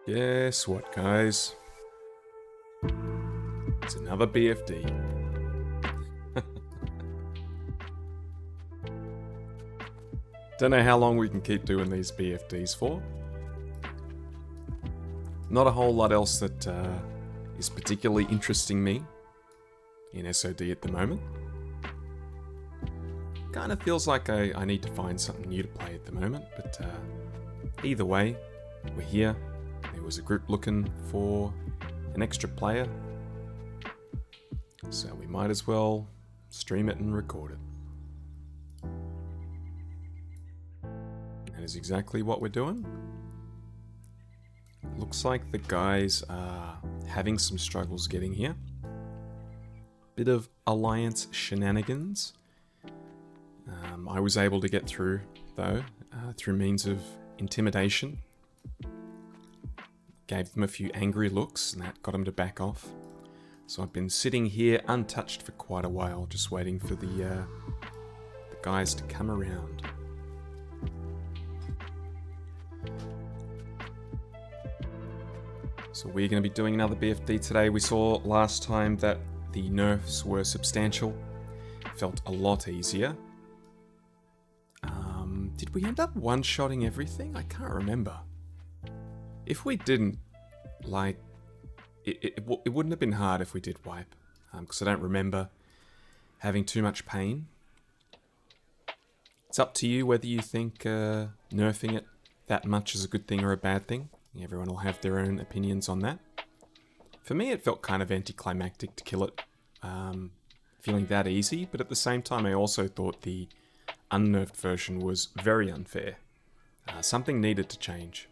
Guess what, guys? It's another BFD. Don't know how long we can keep doing these BFDs for. Not a whole lot else that is particularly interesting me in SOD at the moment. Kind of feels like I need to find something new to play at the moment, but either way, we're here. There was a group looking for an extra player, so we might as well stream it and record it. That is exactly what we're doing. Looks like the guys are having some struggles getting here. Bit of alliance shenanigans. I was able to get through, though, through means of intimidation. Gave them a few angry looks, and that got them to back off. So I've been sitting here untouched for quite a while, just waiting for the guys to come around. So we're going to be doing another BFD today. We saw last time that the nerfs were substantial. Felt a lot easier. Did we end up one-shotting everything? I can't remember. If we didn't, like, it wouldn't have been hard if we did wipe, because I don't remember having too much pain. It's up to you whether you think nerfing it that much is a good thing or a bad thing. Everyone will have their own opinions on that. For me, it felt kind of anticlimactic to kill it, feeling that easy, but at the same time, I also thought the unnerfed version was very unfair. Something needed to change.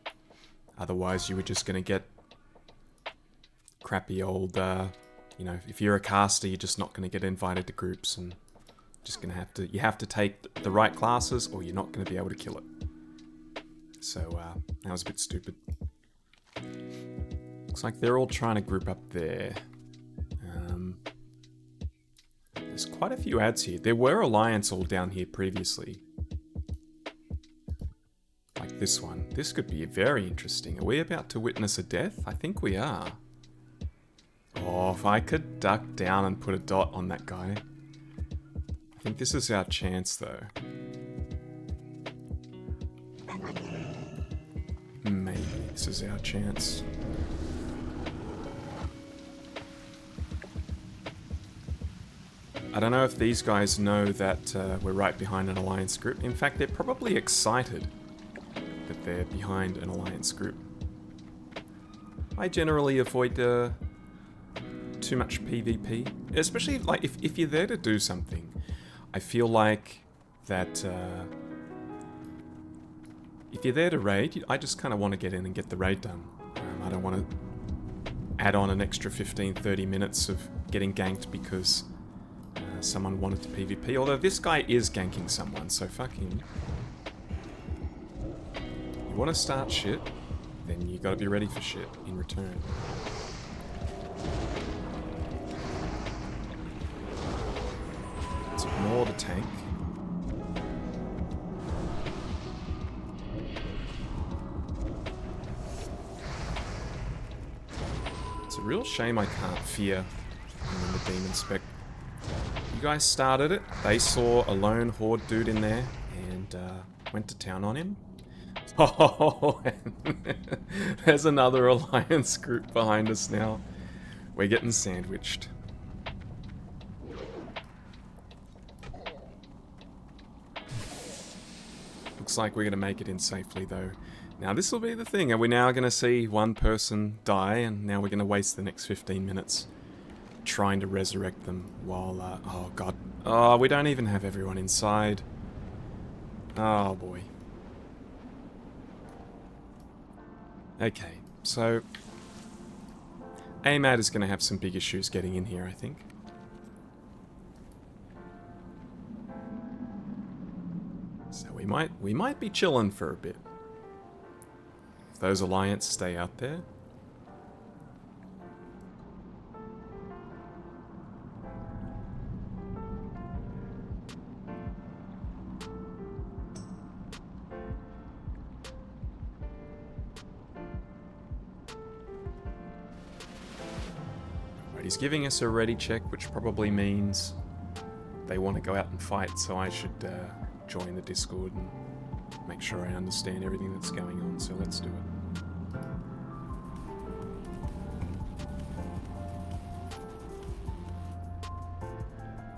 Otherwise, you were just going to get crappy old, if you're a caster, you're just not going to get invited to groups, and just going to have to take the right classes, or you're not going to be able to kill it. So, that was a bit stupid. Looks like they're all trying to group up there. There's quite a few ads here. There were alliance all down here previously. Like this one. This could be very interesting. Are we about to witness a death? I think we are. Oh, if I could duck down and put a dot on that guy. I think this is our chance, though. Maybe this is our chance. I don't know if these guys know that we're right behind an alliance group. In fact, they're probably excited that they're behind an alliance group. I generally avoid too much PvP, especially like if you're there to do something. I feel like that if you're there to raid, I just kind of want to get in and get the raid done. I don't want to add on an extra 15-30 minutes of getting ganked because someone wanted to PvP, although this guy is ganking someone, so fuck him. You want to start shit, then you gotta be ready for shit in return. Let's ignore the tank. It's a real shame I can't fear in the demon spec. You guys started it. They saw a lone horde dude in there and went to town on him. Oh, there's another alliance group behind us now. We're getting sandwiched. Looks like we're going to make it in safely, though. Now, this will be the thing. Are we now going to see one person die, and now we're going to waste the next 15 minutes trying to resurrect them while, oh god. Oh, we don't even have everyone inside. Oh boy. Okay, so AMAD is going to have some big issues getting in here, I think. So we might be chilling for a bit. If those alliance stay out there. He's giving us a ready check, which probably means they want to go out and fight, so I should join the Discord and make sure I understand everything that's going on, so let's do it.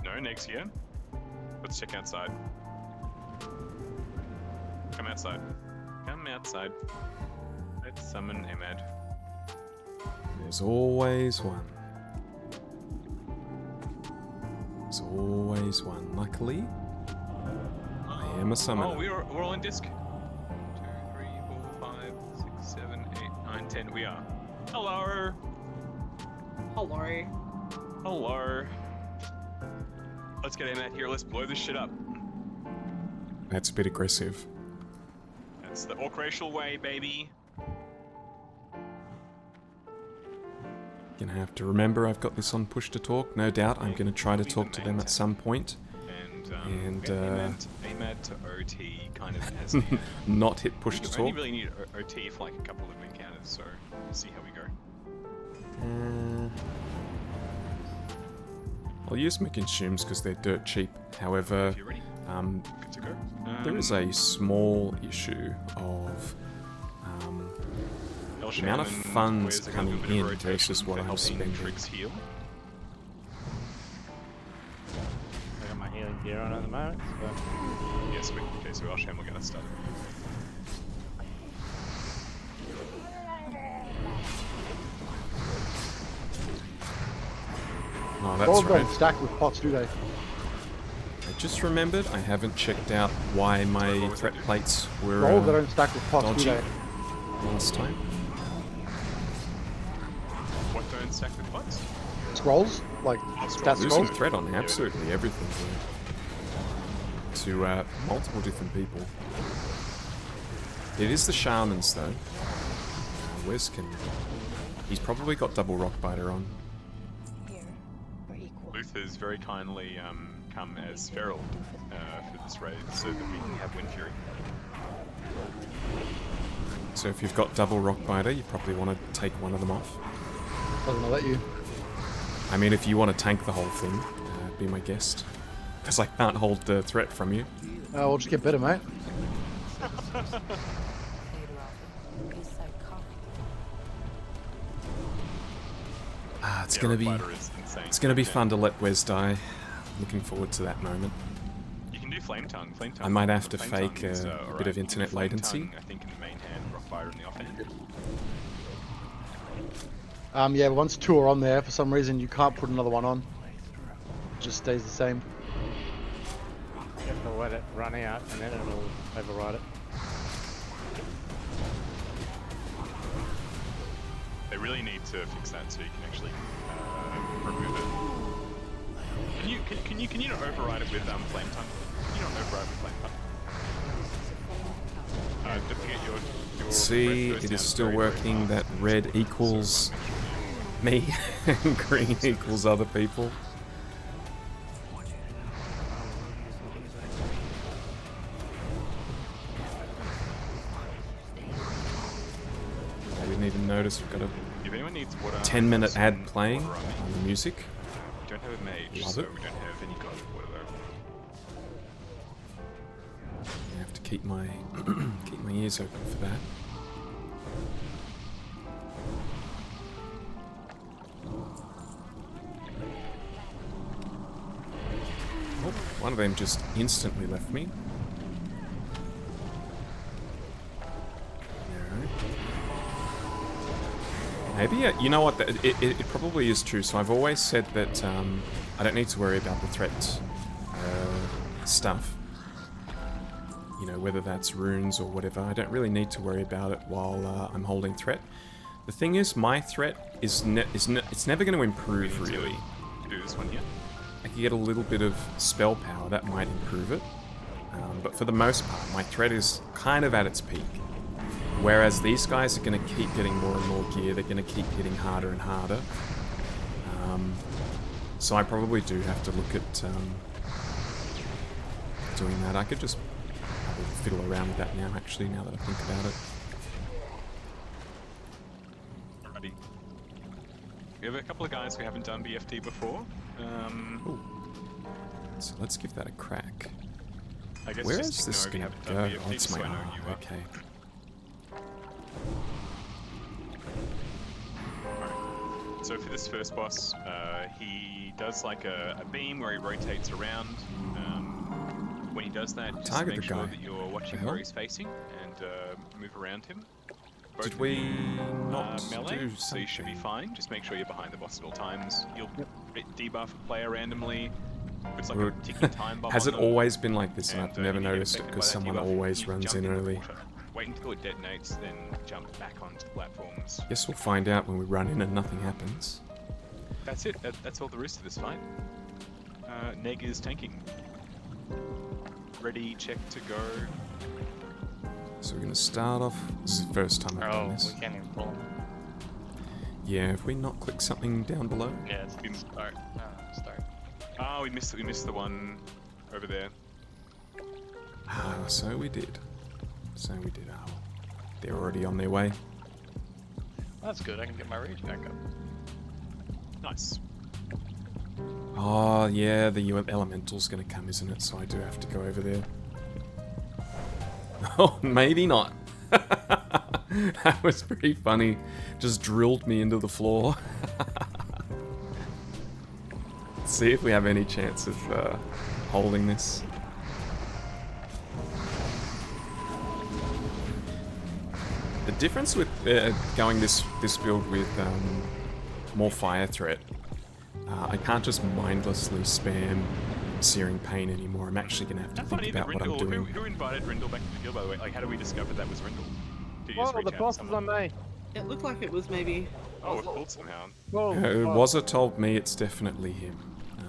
No, Neg's here. Let's check outside. Come outside. Come outside. Let's summon Emad. There's always one. There's always one. Luckily, I am a summoner. Oh, we're all in disc. 2, 3, 4, 5, 6, 7, 8, 9, 10. We are. Hello. Hello. Hello. Let's get Emad here. Let's blow this shit up. That's a bit aggressive. That's the orc racial way, baby. Gonna have to remember I've got this on push to talk. No doubt I'm gonna try to talk to them at some point. And Emad to OT kind of has not hit push to we talk. only really need OT for like a couple of encounters, so we'll see how we go. I'll use my consumes because they're dirt cheap. However, If you're ready, good to go. there is a small issue of the amount of funds coming in versus what I'm spending. Heal. I got my healing gear on at the moment, so... Yes, sweet. Okay, so Elsham will get us started. Oh, Rolls that's don't right. stack with pots, do they? I just remembered I haven't checked out why my threat plates were Rolls that don't stack with pots, dodgy do they? last time. What don't stack with pots? Scrolls? Like, stat Losing scrolls? threat on absolutely everything to multiple different people. It is the shamans though. Wes can. He's probably got double rock biter on. Here, we're equal. Luther's very kindly come as feral for this raid so that we can have Wind Fury. So if you've got double rock biter, you probably want to take one of them off. Doesn't let you. I mean, if you want to tank the whole thing, be my guest. Because I can't hold the threat from you. We'll just get better, mate. It's Yeah, gonna be Rockbiter is insane. it's gonna be fun to let Wes die. Looking forward to that moment. You can do Flame Tongue. Flame Tongue. I might have to Flame fake Tongue is, a bit alright. of You can do internet Flame latency. Tongue, I think in the main hand, Rockbiter in the offhand. Yeah, but once two are on there, for some reason you can't put another one on. It just stays the same. You have to let it run out and then it'll override it. They really need to fix that so you can actually remove it. Can you not override it with Flame Tongue? Can you not override it with Flame Tongue? Don't forget your See, breath goes it down is still very, very working fast. that red equals me and green equals other people. I didn't even notice we've got a If anyone needs water, 10-minute some ad playing water on me. on the music. We don't have a mage, Love so it. we don't have any kind of water though. I have to keep my keep my ears open for that. Oh, one of them just instantly left me. Alright. Maybe, you know what, it probably is true. So I've always said that I don't need to worry about the threat stuff. You know, whether that's runes or whatever, I don't really need to worry about it while I'm holding threat. The thing is, my threat is it's never going to improve, really. Do this one here. I can get a little bit of spell power, that might improve it. But for the most part, my threat is kind of at its peak. Whereas these guys are going to keep getting more and more gear, they're going to keep hitting harder and harder. So I probably do have to look at doing that. I could just probably fiddle around with that now, actually, now that I think about it. Alrighty. We have a couple of guys who haven't done BFD before. So let's give that a crack. I guess Where just is this ignore going if to you go? haven't done Oh, BFD, it's just my so I know arm. you are. Okay. So for this first boss, he does like a beam where he rotates around. When he does that, just target make the sure guy. that you're watching The where hell? he's facing and move around him. Both Did of we you, not melee, do so you should be something? fine. Just make sure you're behind the boss at all times. You'll debuff a player randomly. It's like Or- a ticking time bomb Has on it them, always been like this and and I've never if you get noticed it affected because by that someone debuff, always you runs jump in the early? water. Wait until it detonates, then jump back onto the platforms. Guess we'll find out when we run in and nothing happens. That's it. That's all there is to this fight. Neg is tanking. Ready, check to go. So we're going to start off. This is the first time I've done Oh, this. we can't even pull him. Yeah, if we not click something down below? Yeah, it's start. Start. Oh, we missed the one over there. Ah, so we did. So we did. Oh, they're already on their way. That's good, I can get my rage back up. Nice. Oh, yeah, the elemental's going to come, isn't it? So I do have to go over there. Oh, maybe not. That was pretty funny. Just drilled me into the floor. Let's see if we have any chance of holding this. The difference with going this build with more fire threat, I can't just mindlessly spam Searing Pain anymore. I'm actually going to have to think about what I'm doing. Who invited Rindle back to the guild, by the way? Like, how did we discover that was Rindle? Did you just Whoa, reach the out to boss is someone? on me! It looked like it was maybe. Oh, it pulled somehow. Whoa! Wazza told me it's definitely him.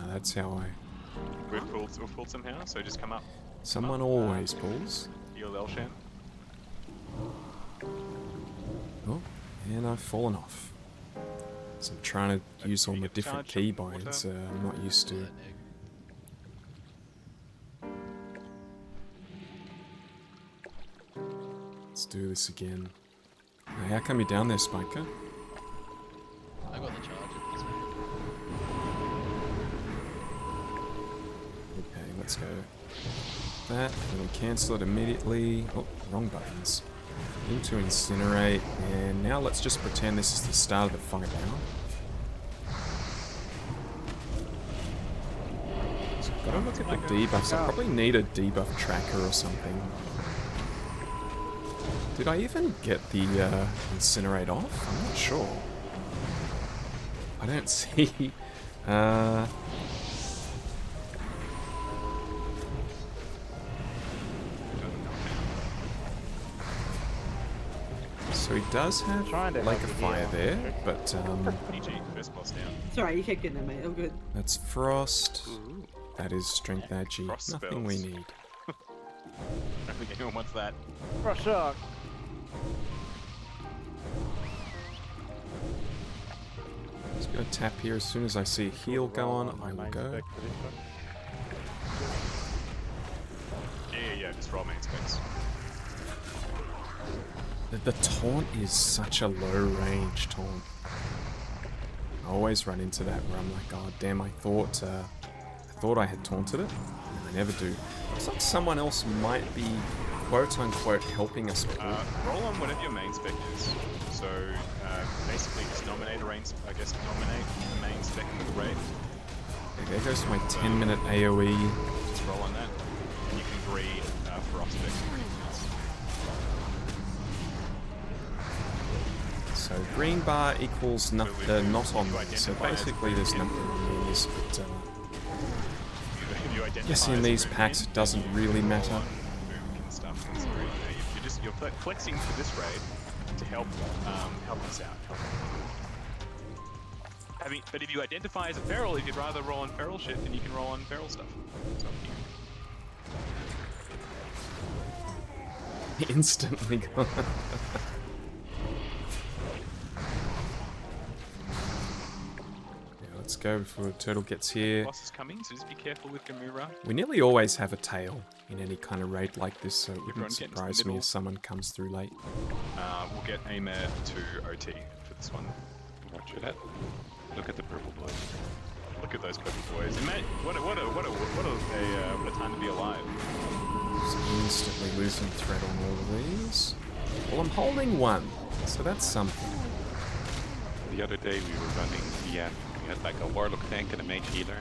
That's how I... We've pulled somehow, so just come up. Someone always pulls. Heal Elshan. Oh, and I've fallen off. So I'm trying to use all my different charge of keybinds water. I'm not used to. Let's do this again. Hey, how come you're down there, Spiker? I got the charge at this point. Okay, let's go. That, and we cancel it immediately. Oh, wrong buttons. Into Incinerate, and now let's just pretend this is the start of the fight now. So I've got to look at the debuffs. I probably need a debuff tracker or something. Did I even get the Incinerate off? I'm not sure. I don't see... So he does have Trying to like a help you fire here. there, but PG, first boss down. It's alright, you kept getting there, mate. I'm good. that's Frost. That is Strength Agi. Frost Nothing we spells. need. I don't think anyone wants that. Rush up! Just gonna tap here as soon as I see a heal go on. I will go. Yeah, just roll main specs. The taunt is such a low range taunt. I always run into that where I'm like, oh damn, I thought I had taunted it, and I never do. Looks like someone else might be quote unquote helping us. Roll on whatever your main spec is. So basically just nominate a main, nominate the main spec in the raid. Okay, there goes my 10-minute AoE. Just roll on that, and you can breed Frost spec in 3 minutes. So green bar equals not on me. So basically there's nothing on these, but If you identify yes, in as a these boom packs kin, it doesn't you really roll matter. on boom kin stuff. That's great. You're flexing for this raid to help us out. But if you identify as a feral, if you'd rather roll on feral shit, then you can roll on feral stuff. It's up to you. Instantly gone. Yeah, let's go before the turtle gets here. Boss is coming, so just be careful with Gamura. We nearly always have a tail in any kind of raid like this, so it Everyone wouldn't get into the surprise me middle. if someone comes through late. We'll get Amer to OT for this one. Roger that. Look at the purple boys. Look at those purple boys. And mate, what a time to be alive. Just instantly losing threat on all of these. Well, I'm holding one, so that's something. The other day we were running, we had like a warlock tank and a mage healer.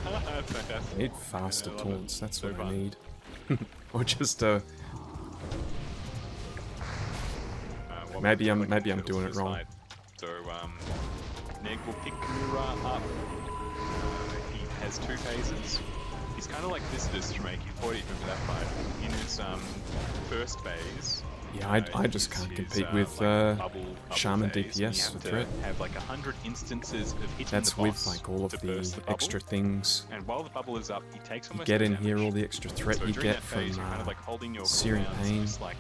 That's fantastic. I need faster I love taunts, it. that's So what I fun. need. Or just What maybe we're I'm collecting doing turtles it to the wrong. side. So, Neg will pick Kamura up. He has 2 phases. He's kind of like Viscidus to make. He fought even for that fight. In his first phase, Yeah, I just can't compete with bubble Shaman phase, DPS you for have threat. to have like 100 instances of hitting That's the with boss like all of to the burst the bubble. extra things. And while the bubble is up, he takes You almost get no in here, damage. all the extra threat So you during get that phase, from you're kind of like holding your Searing cooldowns, Pain. just like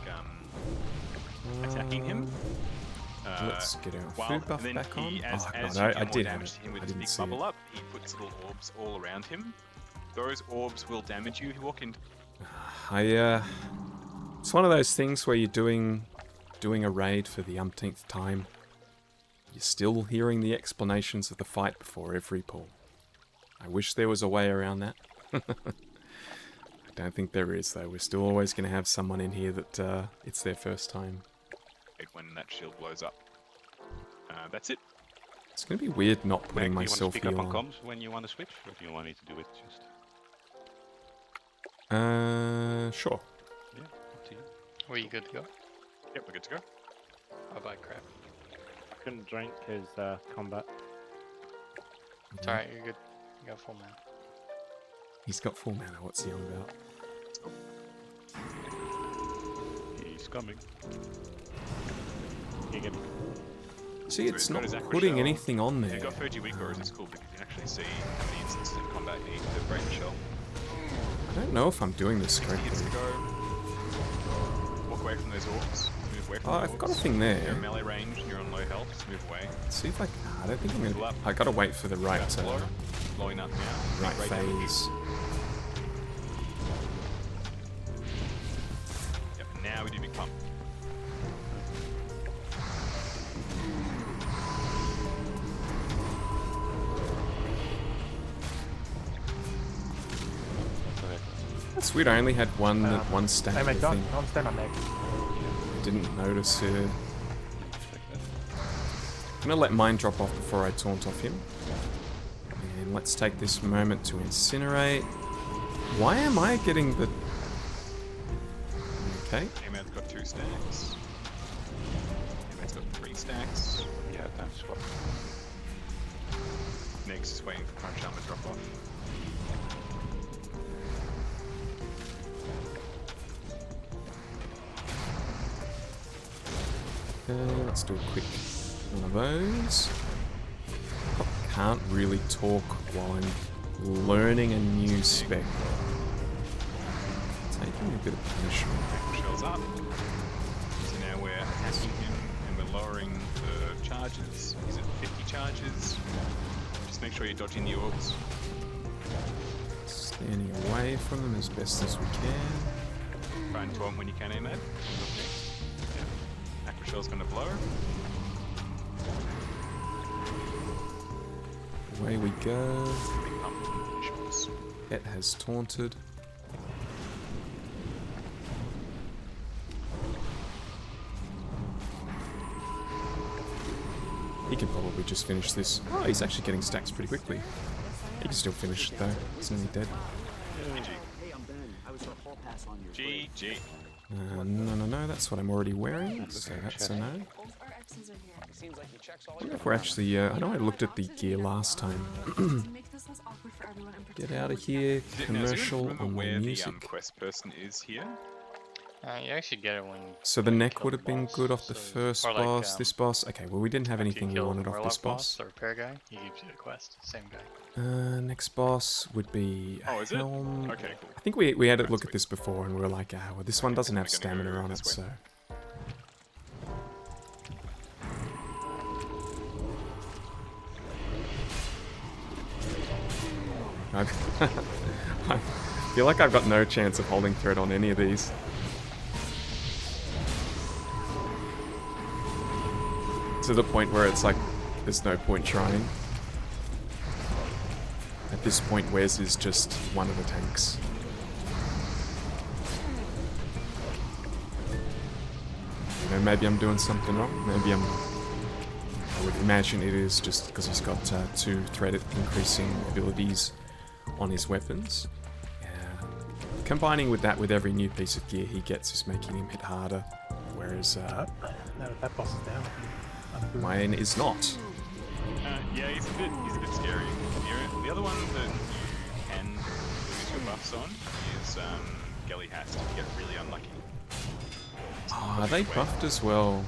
attacking him. Let's get our While, food buff and then back on. he, as, Oh as god, you do I more did have damage it. to him with I his didn't big see bubble it. up, he puts little orbs all around him. Those orbs will damage you if you walk in. It's one of those things where you're doing a raid for the umpteenth time. You're still hearing the explanations of the fight before every pull. I wish there was a way around that. I don't think there is, though. We're still always going to have someone in here that it's their first time. When that shield blows up. That's it. It's going to be weird not Mac, putting do you want to myself speak heal up on on. comms when you want to switch, or do you want me to do it just? Sure. Yeah, up to you. Were you good to go? Yep, we're good to go. Bye bye, crap. Couldn't drink his combat. It's alright, you're good. You got full mana. He's got full mana. What's he on about? He's coming. You get See, it's he's not got his Acro putting Shell. anything on If you've there. got Fuji Weaker, it's cool because you can actually see how many instances in combat you need to break the shell. I don't know if I'm doing this 60 hits correctly. to go. Walk away from those orbs. Move away from Oh, the I've got a orbs. thing You're there. in melee range and you're on low health, just move away. See if I can. I don't think I'm Pull gonna. up. I gotta wait for the right That's blow. right Blowing nothing out. Right down. phase. Yep, and now we do big pump. Go ahead. That's weird. I only had one stack. Hey I mate, don't think. stand on Meg. Didn't notice it. Expect that. I'm gonna let mine drop off before I taunt off him. And let's take this moment to incinerate. Why am I getting the... Okay. Amad's got 2 stacks. Amad's got 3 stacks. Yeah, time to swap. Next is waiting for Crunch Armor to drop off. Let's do a quick one of those. Can't really talk while I'm learning a new spec. Taking a bit of punishment. Shells up. So now we're attacking him and we're lowering the charges. He's at 50 charges. Just make sure you're dodging the orbs. Standing away from them as best as we can. Try and taunt when you can, Amad. Yeah. Acro Shell's gonna blow. Away we go. Big pump and finish boss. It has taunted. He can probably just finish this. Oh, he's actually getting stacks pretty quickly. He can still finish it though. He's nearly dead. GG. No, that's what I'm already wearing, so that's a no. I wonder if we're actually, I know I looked at the gear last time. Get out of here, commercial Remember on where the the music. quest person is here? You actually get it when. So the when you neck kill would have been boss, good off the so- first or like, boss, this boss. Okay, well we didn't have after you anything we kill wanted off this Warlock boss. or repair guy, he gives you the quest. Same guy. Next boss would be Oh, is it? Helm. Okay, cool. I think we had a Right, look at sweet. this before and we were like, well this one doesn't have we're gonna stamina go on it, this way. so... I feel like I've got no chance of holding thread on any of these. To the point where it's like, there's no point trying. At this point, Wes is just one of the tanks. You know, maybe I'm doing something wrong. Maybe I'm... I would imagine it is just because he's got 2 threat increasing abilities on his weapons. Combining with that with every new piece of gear he gets is making him hit harder, whereas No, that boss is down. mine is not. Yeah, he's a bit scary. The other one that you can lose your buffs on is Gelly has to get really unlucky. Ah, they buffed as well.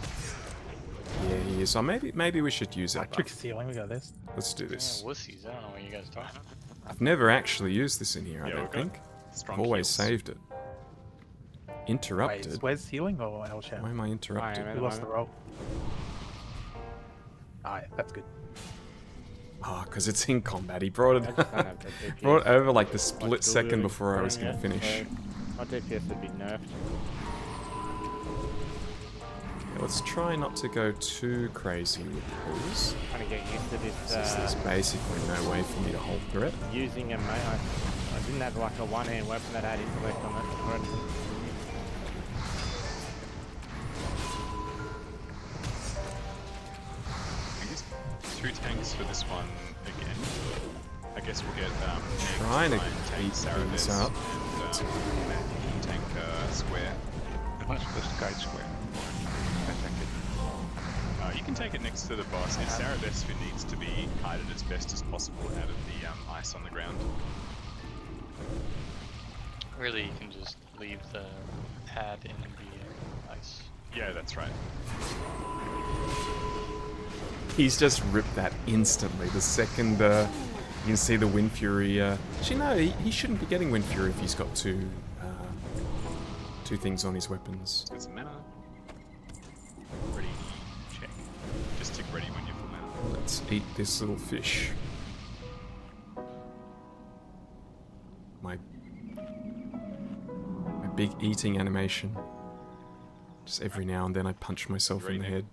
Yeah, he is. So maybe we should use it. Electric ceiling, we got this. Let's do Yeah, this. wussies. I don't know what you guys are talking about. I've never actually used this in here, I Yeah, don't we've got think. strong I've always heals. saved it. Wait, Interrupted? is Wes healing or El Sham? Why am I interrupted? Fire. We lost the roll. Alright, that's good. Ah, because it's in combat. He brought I it just don't have the DPS. brought it over like the Like split still second doing before I was running, going to yeah, finish. so my DPS would be nerfed. Yeah, let's try not to go too crazy with those. Trying to get used to this. There's basically no way for me to hold through it. Using a I didn't have like a one-hand weapon that had intellect on it. Or anything. I guess 2 tanks for this one again. I guess we'll get Trying to tank keep Sarah things this up. and Matt, you can tank Square. What's the guide square? I think it. You can take it next to the boss. It's Sarabes who needs to be hided as best as possible out of the ice on the ground. Really, you can just leave the pad in the ice. Yeah, that's right. He's just ripped that instantly. The second you can see the Wind Fury. Actually, no, he shouldn't be getting Wind Fury if he's got two things on his weapons. Get some mana. Ready, check. Just tick ready when you're full mana. Let's eat this little fish. My big eating animation. Just every now and then I punch myself in the head.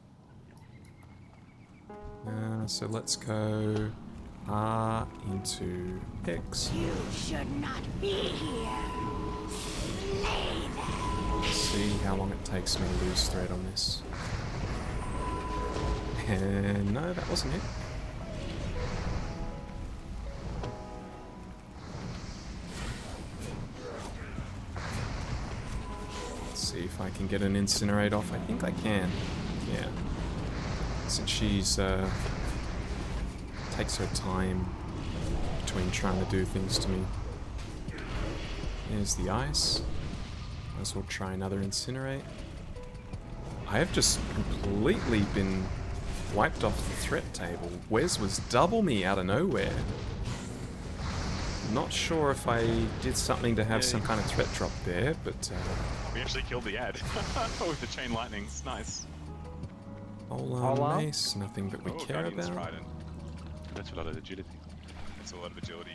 So let's go R into X. You should not be here. Lay there. Let's see how long it takes me to lose thread on this. And no, that wasn't it. Let's see if I can get an incinerate off. I think I can. Yeah. Since she's takes her time between trying to do things to me. There's the ice. Might as well try another incinerate. I have just completely been wiped off the threat table. Wes was double me out of nowhere. Not sure if I did something to have some kind of threat drop there, but We actually killed the ad with the chain lightnings. Nice. Polar mace, nothing that we care Guardian's about. Trident. That's a lot of agility. That's a lot of agility.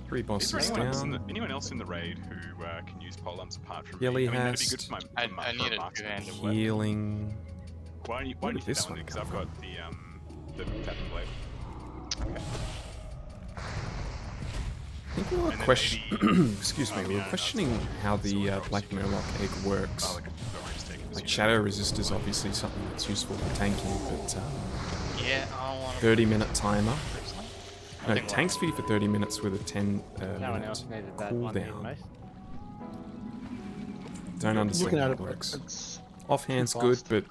3 Is bosses there down. anyone else in the raid who can use polearms apart from Yelly me? I mean, it'd be has good for my, I need a marksman. two-handed weapon. Healing. Why don't you Where did hit this that one? one Because come I've got the tapping blade. I think we were And then questioning. Excuse me. Oh, We were yeah, no, questioning it's how fine. the Silver drops Black you can- Murloc egg works. Oh, don't just take it. Like shadow resist is obviously something that's useful for tanking, but Yeah, I don't want to. 30-minute timer. Personally, I No, think tanks for you for 30 minutes with a 10 No one else minute needed that one-hand cooldown. mace. Don't understand Looking how at it it, works. it's Offhand's too good, fast. but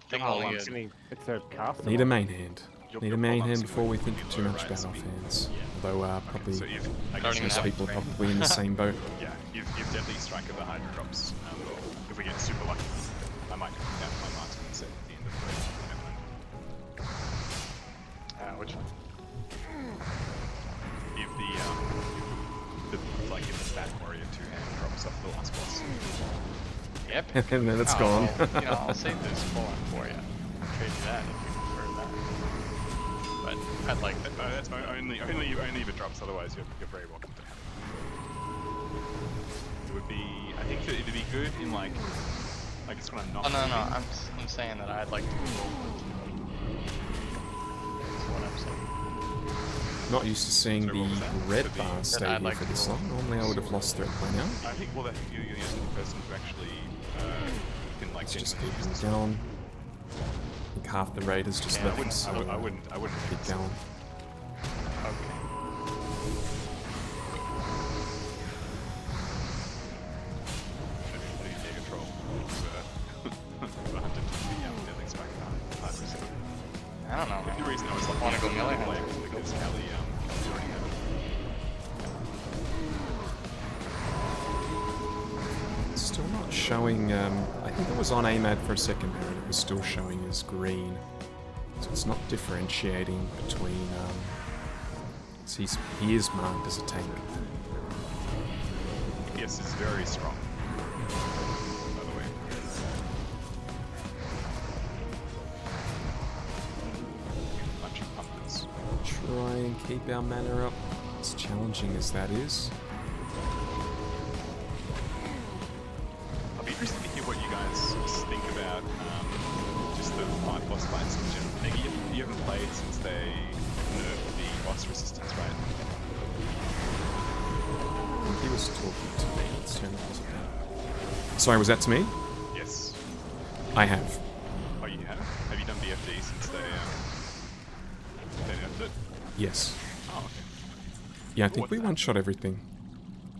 think Oh, only I'm good. assuming it's a caster. need a main hand. Your- Need your a main polearms hand are before we think gonna be too low much right about speed. offhands. Yeah. Although probably So if I Don't guess even most have people are frame. probably in the same boat. yeah, you've Deadly Strike of the Hydra drops. If we get super lucky, I might go down to my marksman set at the end of the raid. Which one? If if the Bat Warrior 2-hand drops off the last boss. Yep. And then it's Oh, gone. well, I'll save this full-on for you. Trade you that if you prefer that. But I'd like that. No, that's only if it drops. Otherwise, you're very welcome to have it. It would be. I think that it'd be good in like. I guess when I'm not. Oh no, moving. I'm saying that I'd like to Not used to seeing Sorry, the what was that? red For the- bar that stay I'd here like for to this roll. long. Normally I would have lost threat by now. I think, well, you're the only person who actually can, like, Let's just genuinely keep use them this. going. I think half the raiders just Yeah, left, so I wouldn't keep think so. going. Okay. Control for 150 deadlings back hard to set. I don't know. The reason I was like, Wanna go melee? was because Callie already had it. Still not showing, I think it was on AMAD for a second there and it was still showing as green. So it's not differentiating between, so he is marked as a tank. Yes, it's very strong. By the way. Bunch of pumpkins. Try and keep our mana up, as challenging as that is. I'll be interested to hear what you guys think about just the 5 boss fights in general. Maybe you haven't played since they nerfed the boss resistance, right? I think he was talking to me. Let's turn that down. Sorry, was that to me? Yes. I have. Oh, you have? Have you done BFD since they nerfed it? Yes. Oh, okay. Yeah, I think What's we that? one-shot everything.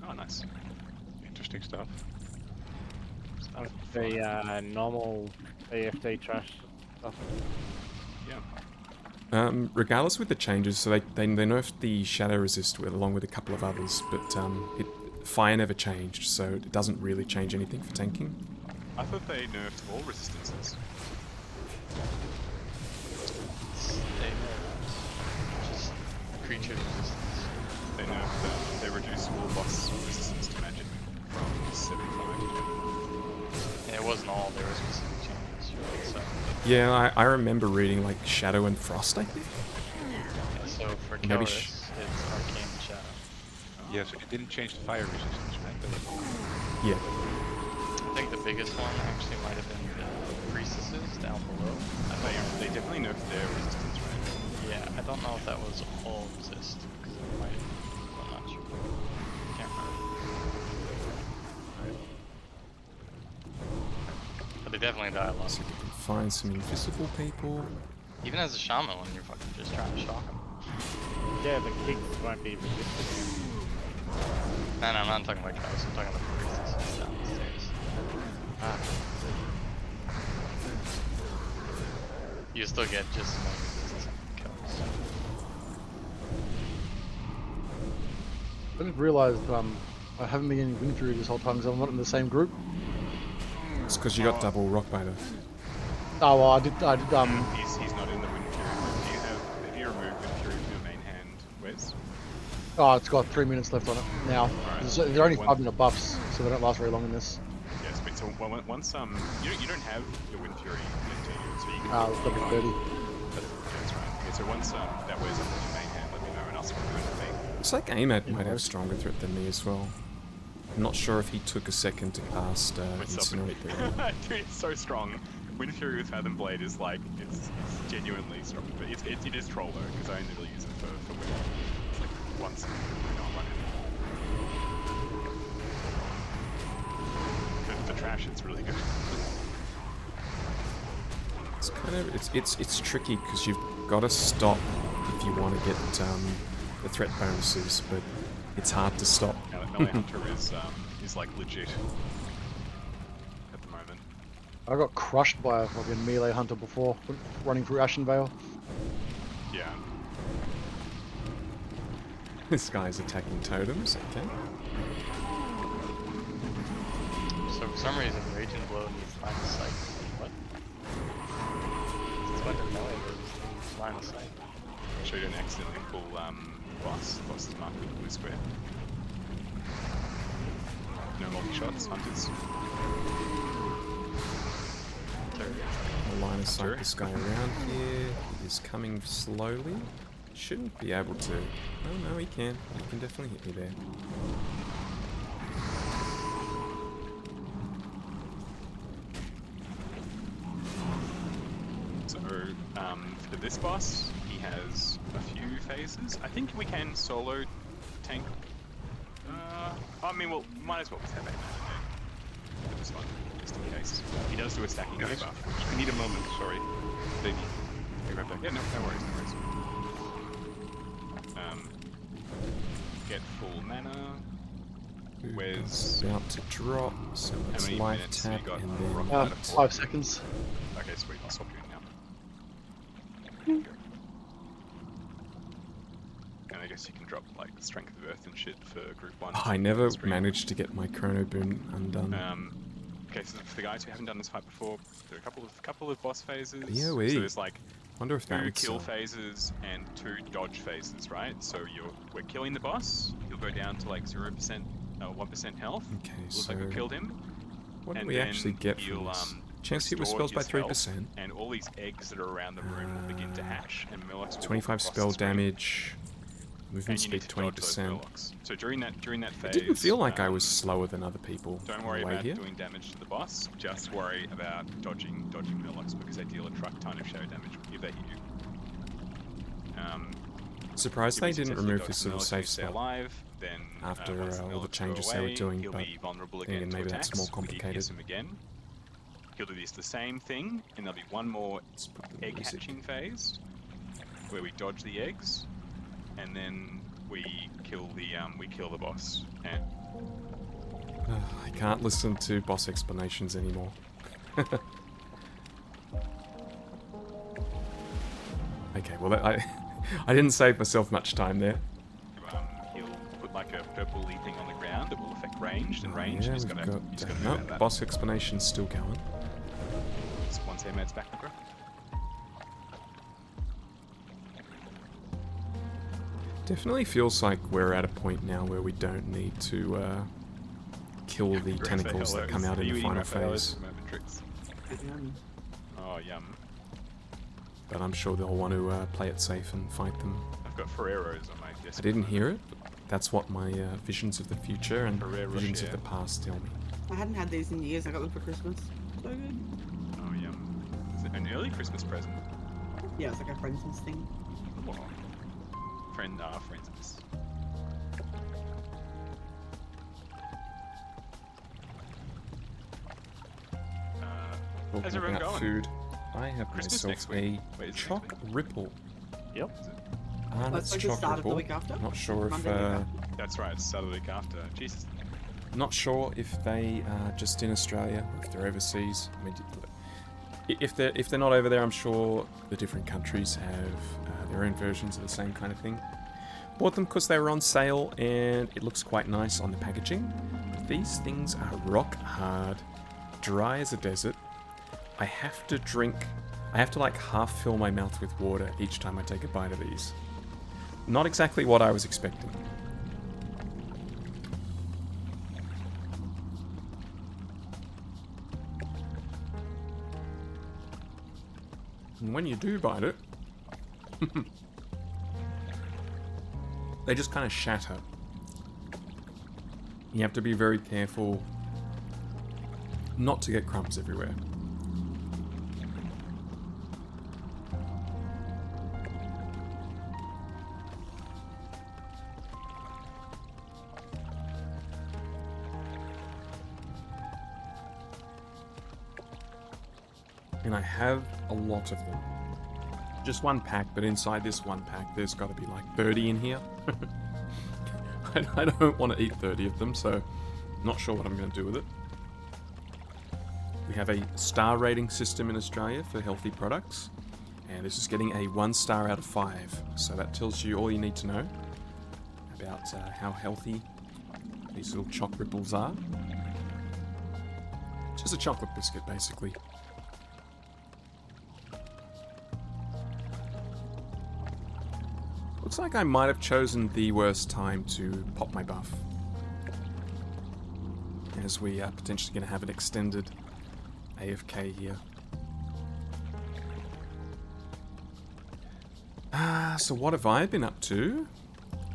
Oh, nice. Interesting stuff. The normal BFD trash stuff. Yeah. Regardless with the changes, so they nerfed the shadow resist along with a couple of others, but fire never changed, so it doesn't really change anything for tanking. I thought they nerfed all resistances. Just creature resistance. They nerfed they reduced all boss resistance to magic from 75 to 20. Yeah, it wasn't all. There were specific changes. So, Yeah, I remember reading like Shadow and Frost, I think. yeah, so for Maybe Kelris, it's Arcane Shadow. Yeah, so it didn't change the fire resistance, right? Yeah. I think the biggest one actually might have been the Priestesses down below. They definitely nerfed their resistance, right? Yeah, I don't know if that was all resist, because it might. I'm not sure. Can't remember. But they definitely die a lot. So we can find some invisible people. Even as a shaman, when you're fucking just trying to shock them. Yeah, the kicks won't be resisted. No, I'm not talking about Travis, I'm talking about the Priestesses down the stairs. Ah. You still get just as many resistance kills. I didn't realise I haven't been getting Wind Fury this whole time because I'm not in the same group. It's because you got double rock biter. Oh well, I did He's not in the Wind Fury. Have you removed Wind Fury from your main hand, Wes? Oh, it's got 3 minutes left on it now. Alright. They're only 5-minute buffs, so they don't last very long in this. Yes, but so once you don't have the Wind Fury yet, do you? So you can It's got to be 30. That's right. Okay, so once that wears off your main hand, let me know and I'll swap it to me. Looks like AMAD might have stronger threat than me as well. I'm not sure if he took a second to cast Incinerate there. Dude, it's so strong. Wind Fury with Fathom Blade is like, it's genuinely strong. But it is troll though, because I only really use it for wind. It's like once in for trash, it's really good. It's kind of it's tricky because you've got to stop if you want to get the threat bonuses, but it's hard to stop. Now that Melee Hunter is like legit at the moment. I got crushed by a fucking melee hunter before, running through Ashen Vale. Yeah. This guy's attacking totems. Okay. So for some reason, Raging Blow needs line of sight. What? It's weapon melee, but it needs line of sight. I'll show you an accidentally pull boss is marked with a blue square. No multi-shots, hunters. I'll line of sight Sure. this guy around here. He is coming slowly. Shouldn't be able to. Oh no, he can. He can definitely hit me there. So for this boss, he has a few phases. I think we can solo tank. I mean, well, might as well have a This one, just in case. He does do a stacking Guys, debuff. I need a moment, sorry. Lady, be right back. Yeah, no worries, no worries. Get full mana. Where's about to drop, so let's many life minutes have tap you got and on then rock? 5 seconds. okay, sweet. I'll swap you in now. And I guess you can drop like Strength of Earth and shit for Group 1. I never managed to get my Chrono Boon undone. Okay, so for the guys who haven't done this fight before, there are a couple of boss phases. BOE. So there's like Wonder if that 2 would kill sell. phases and 2 dodge phases, right? So we're killing the boss. You'll go down to like 0%, 1% health. Okay, Looks so like we killed him. what do and we then actually get from he'll, this? Chance to hit with restore spells by his health, 3%. And all these eggs that are around the room will begin to hatch, and Murlocs will 25 walk across spell the screen, damage. Movement and you need speed to dodge those 20%. Murlocs. So during that phase, It didn't feel like I was slower than other people Don't on worry the way about here. doing damage to the boss. Just worry about dodging Murlocs because they deal a truck ton of shadow damage if they hit you. Surprised If they you didn't successfully remove dodge this the little Murlocs, safe you stay spell alive, then after once the all the Murlocs go changes they were away, doing, he'll but be vulnerable then again to maybe that's attacks. more If you complicated. pierce him again, he'll do the same thing, and there'll be one more Let's put the egg music. hatching phase where we dodge the eggs, and then we kill the boss. And I can't listen to boss explanations anymore. Okay, well I didn't save myself much time there. he'll put like a purple thing on the ground that will affect ranged, and Oh, range yeah, he's we've got got to move no, out of that. boss explanation's still going. Just once Ahmed's back, bro. Definitely feels like we're at a point now where we don't need to kill the tentacles that come out in the final phase. Oh, yum. But I'm sure they'll want to play it safe and fight them. I've got Ferreros on my desk. I didn't hear it, but that's what my visions of the future and Ferrero visions of Rocher. the past tell me. I hadn't had these in years. I got them for Christmas. So good. Oh, yum. Is it an early Christmas present? Yeah, it's like a Friendsmas thing. Oh. Friendsmas. How's Talking everyone about going? food, I have Christmas next myself week. a Wait, is it choc next week? ripple. Yep. And That's it's like the choc start of the ripple. week after? Not sure if Monday week after. That's right, it's Saturday week after. Jesus. not sure if they are just in Australia or if they're overseas. I mean, if they're not over there, I'm sure the different countries have their own versions of the same kind of thing. Bought them because they were on sale and it looks quite nice on the packaging. But these things are rock hard, dry as a desert. I have to like half fill my mouth with water each time I take a bite of these. Not exactly what I was expecting. And when you do bite it, they just kind of shatter. You have to be very careful not to get crumbs everywhere. And I have a lot of them. Just one pack, but inside this one pack there's got to be like 30 in here. I don't want to eat 30 of them, so not sure what I'm going to do with it. We have a star rating system in Australia for healthy products, and this is getting a 1 star out of 5. So that tells you all you need to know about how healthy these little choc ripples are. Just a chocolate biscuit, basically. Looks like I might have chosen the worst time to pop my buff, as we are potentially going to have an extended AFK here. So what have I been up to?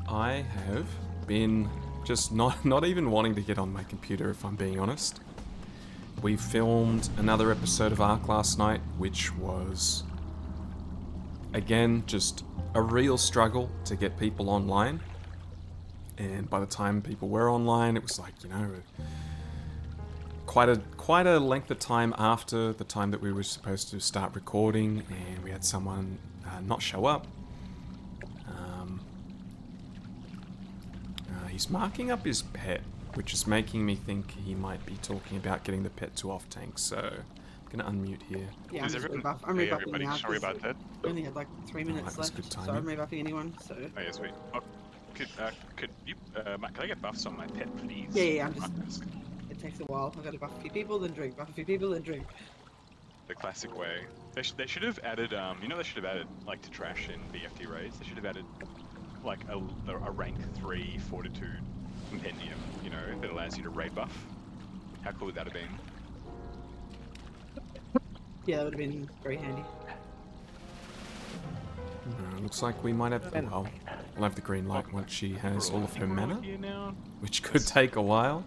I have been just not even wanting to get on my computer, if I'm being honest. We filmed another episode of Ark last night, which was again, just a real struggle to get people online. And by the time people were online, it was like, you know, quite a length of time after the time that we were supposed to start recording, and we had someone not show up. He's marking up his pet, which is making me think he might be talking about getting the pet to off tank, so I'm gonna unmute here. Yeah, I'm Is just everyone- I'm Hey, rebuffing everybody, now. sorry 'cause about that. We only had like 3 minutes that was left, good so I'm timing. rebuffing anyone. So Oh yeah, sweet. Oh, could you, Matt, can I get buffs on my pet, please? yeah, I'm just. It takes a while. I gotta buff a few people, then drink. Buff a few people, then drink. The classic way. They should have added, you know, they should have added, like, to trash in BFD raids, they should have added, like, a rank 3 fortitude compendium, you know, that allows you to raid buff. How cool would that have been? Yeah, that would have been very handy. Looks like we might have... well, we'll have the green light once she has all of her mana, Here now. which could take a while.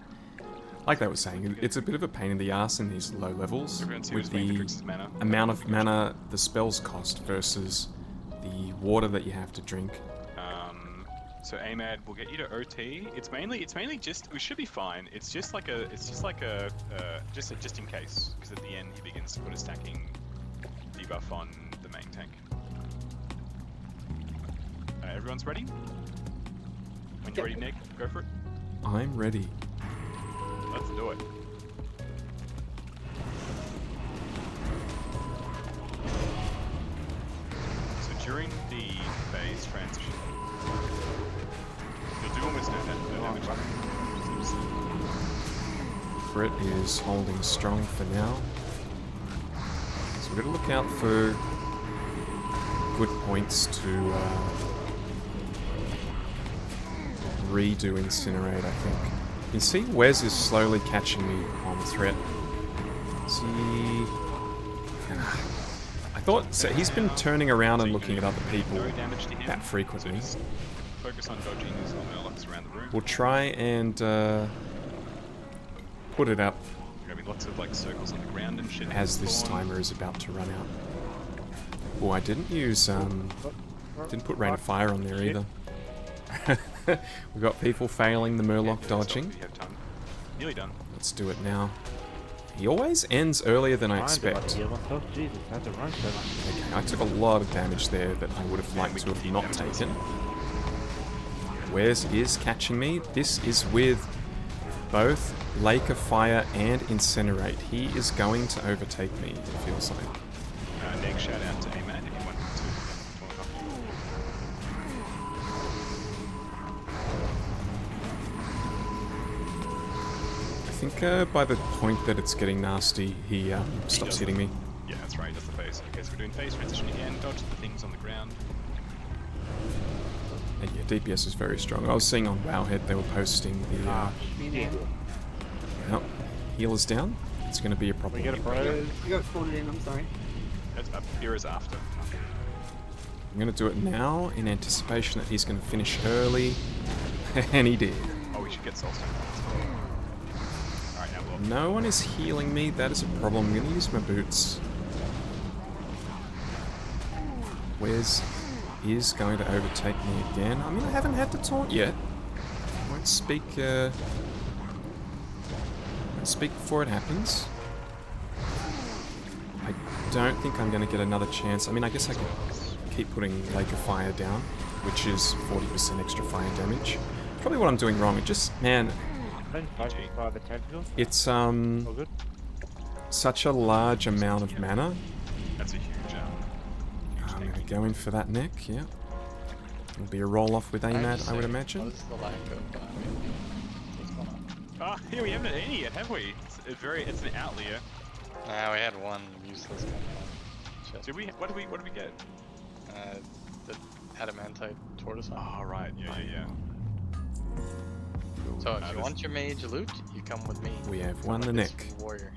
Like I was saying, it's a bit of a pain in the ass in these low levels Everyone see with what's paying for the Trix's mana. amount of mana the spells cost versus the water that you have to drink. So AMAD will get you to OT. It's mainly just, we should be fine. It's just in case, because at the end he begins to put a stacking debuff on the main tank. Everyone's ready? When you're ready, Nick, go for it. I'm ready. Let's do it. So during the phase transition, you'll do almost no damage. Brett is holding strong for now. So we're going to look out for good points to redo Incinerate, I think. You can see Wes is slowly catching me on threat. See... I thought... So he's been turning around and looking at other people No damage to him. that frequently. So just focus on dodging his Murlocs around the room. We'll try and put it up There's gonna be lots of like circles on the ground and shit. as this Spawn. timer is about to run out. Oh, I didn't use... didn't put Rain of Fire on there either. We've got people failing the Murloc dodging. You have time. Nearly done. Let's do it now. He always ends earlier than I Mind if expect. heal myself? Jesus, I had to run so much. Okay, I took a lot of damage there that I would have liked to have not taken. Wes is catching me. This is with both Lake of Fire and Incinerate. He is going to overtake me, it feels like. Neg, shout out to AMAD if you want to talk off you. I think by the point that it's getting nasty, he stops hitting me. Yeah, that's right, that's the phase. Okay, so we're doing phase transition again. Dodge the things on the ground. And yeah, DPS is very strong. I was seeing on Wowhead they were posting the yep, healers down. It's going to be a problem. We get a pro. You got spawned in. I'm sorry. That's up here is after. I'm going to do it now in anticipation that he's going to finish early. And he did. Oh, we should get soul stone. Alright, now we'll... No one is healing me. That is a problem. I'm going to use my boots. Wes is going to overtake me again. I mean, I haven't had the taunt yet. I won't speak before it happens. I don't think I'm going to get another chance. I mean, I guess I could keep putting Lake of Fire down, which is 40% extra fire damage. Probably what I'm doing wrong. It just, man, By the tentacle. it's All good. such a large amount of mana. That's a huge I'm going to go in for that neck, yeah. It'll be a roll-off with AMAD, I would imagine. What is the lack of what's going on? Ah, here we haven't had any yet, have we? It's an outlier. Nah, we had one useless kind of chest. Did we? What did we get? The adamantite tortoise. Oh, right. Yeah. So if you this- want your mage loot, you come with me. We have Come won with the this neck. warrior.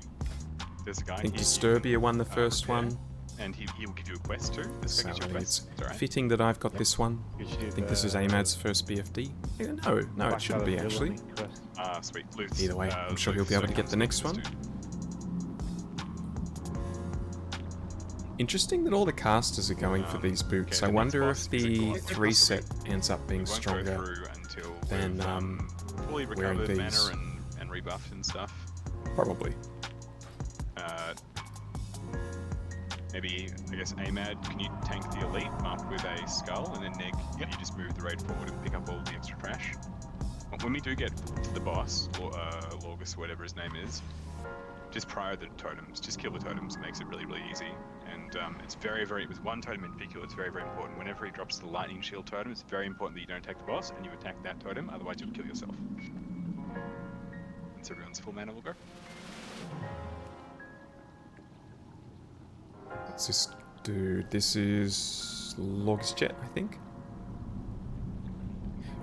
There's a guy I think here. Disturbia won the first repair, one, and he will give you a quest too. This so guy gives you a quest. it's It's alright. fitting that I've got this one. You I should, think this is AMAD's first BFD. No, it shouldn't be actually. Ah, sweet. Loot. Either way, I'm sure he'll be able to get the next one. Interesting that all the casters are going for these boots. okay, I the next wonder boss if is a the cost. 3 set ends up being We won't go stronger. through until than, we've fully wearing recovered mana these. and rebuffed and stuff. Probably. Maybe, I guess, AMAD, can you tank the elite marked with a skull, and then Neg, can you just move the raid forward and pick up all the extra trash? When we do get to the boss, or Lorgus, whatever his name is, just prior the totems, just kill the totems, it makes it really, really easy. And it's very, very, with one totem in particular, it's very, very important. Whenever he drops the lightning shield totem, it's very important that you don't attack the boss, and you attack that totem, otherwise you'll kill yourself. Once everyone's full mana will go. What's this dude? This is Lorgus Jet, I think.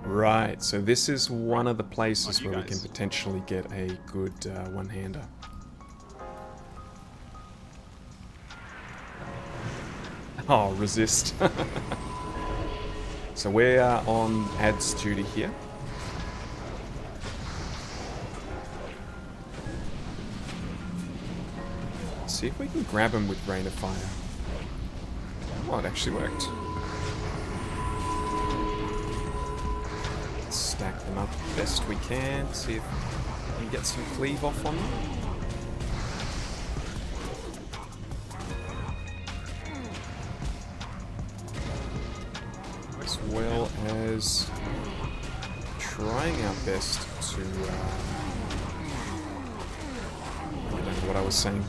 Right, so this is one of the places where we can potentially get a good one-hander. Oh, resist. So we're on ads duty here. See if we can grab him with Rain of Fire. Oh, it actually worked. Let's stack them up best we can. See if we can get some cleave off on them. As well as trying our best to... I don't know what I was saying.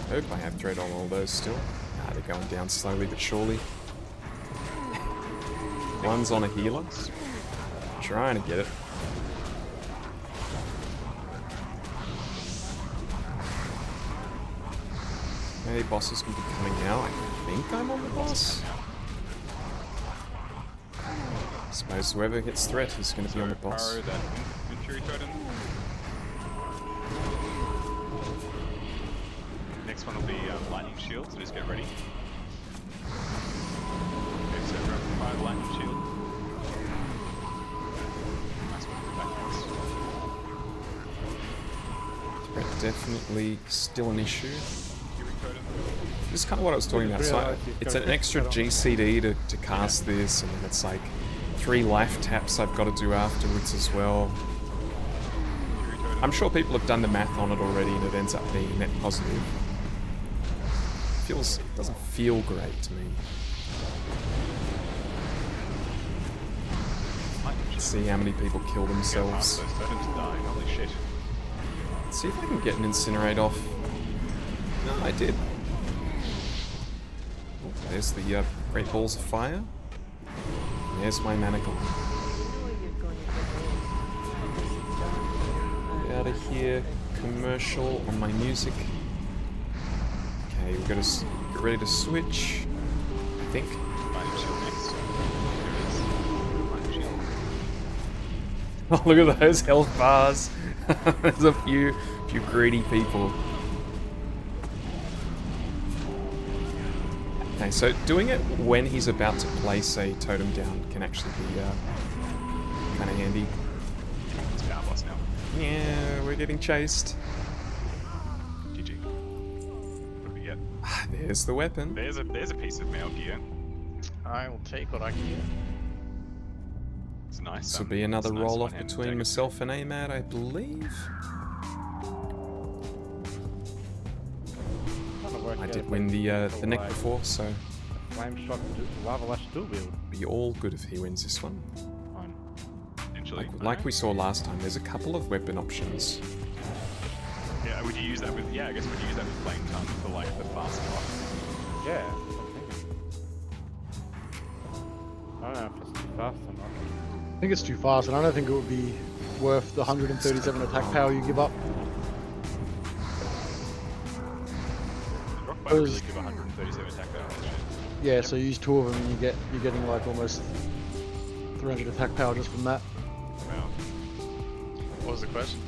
Hope I have thread on all those still. Ah, they're going down slowly but surely. One's on a healer. Trying to get it. Okay, bosses can be coming now. I think I'm on the boss. I suppose whoever gets threat is going to be on the boss. Borrow that Inferi totem. Next one will be lightning shield, so just get ready. Okay, so everyone fire the lightning shield. Nice one, back Threat definitely still an issue. This is kind of what I was talking about. So it's an extra GCD to cast this, and then it's like 3 life taps I've got to do afterwards as well. I'm sure people have done the math on it already, and it ends up being a net positive. It doesn't feel great to me. Let's see how many people kill themselves. Holy shit. Let's see if I can get an incinerate off. No, I did. Oh, there's the Great Balls of Fire. And there's my manacle. Get out of here. Commercial on my music. Okay, we've got to get ready to switch. I think. Lightning shield next. Lightning shield. Oh, look at those health bars. There's a few greedy people. Okay, so doing it when he's about to place a totem down can actually be kind of handy. It's power boss now. Yeah, we're getting chased. GG. What do we get? There's the weapon. There's a piece of mail gear. I will take what I can get. It's nice. This will be another it's nice roll off one-handed between dagger. myself and AMAD, I believe. I did win the neck before, so Flame shot, lava lash dual wield. be all good if he wins this one. Fine. Potentially. Like we saw last time, there's a couple of weapon options. Yeah, would you use that with? Yeah, I guess would you use that with flame tongue for like the fast block? Yeah. I don't know if it's too fast or not. I think it's too fast, and I don't think it would be worth the 137 attack power you give up. Rock Bite really give 137 attack power. Yeah, so use 2 of them, and you're getting like almost 300 attack power just from that. Wow. What was the question?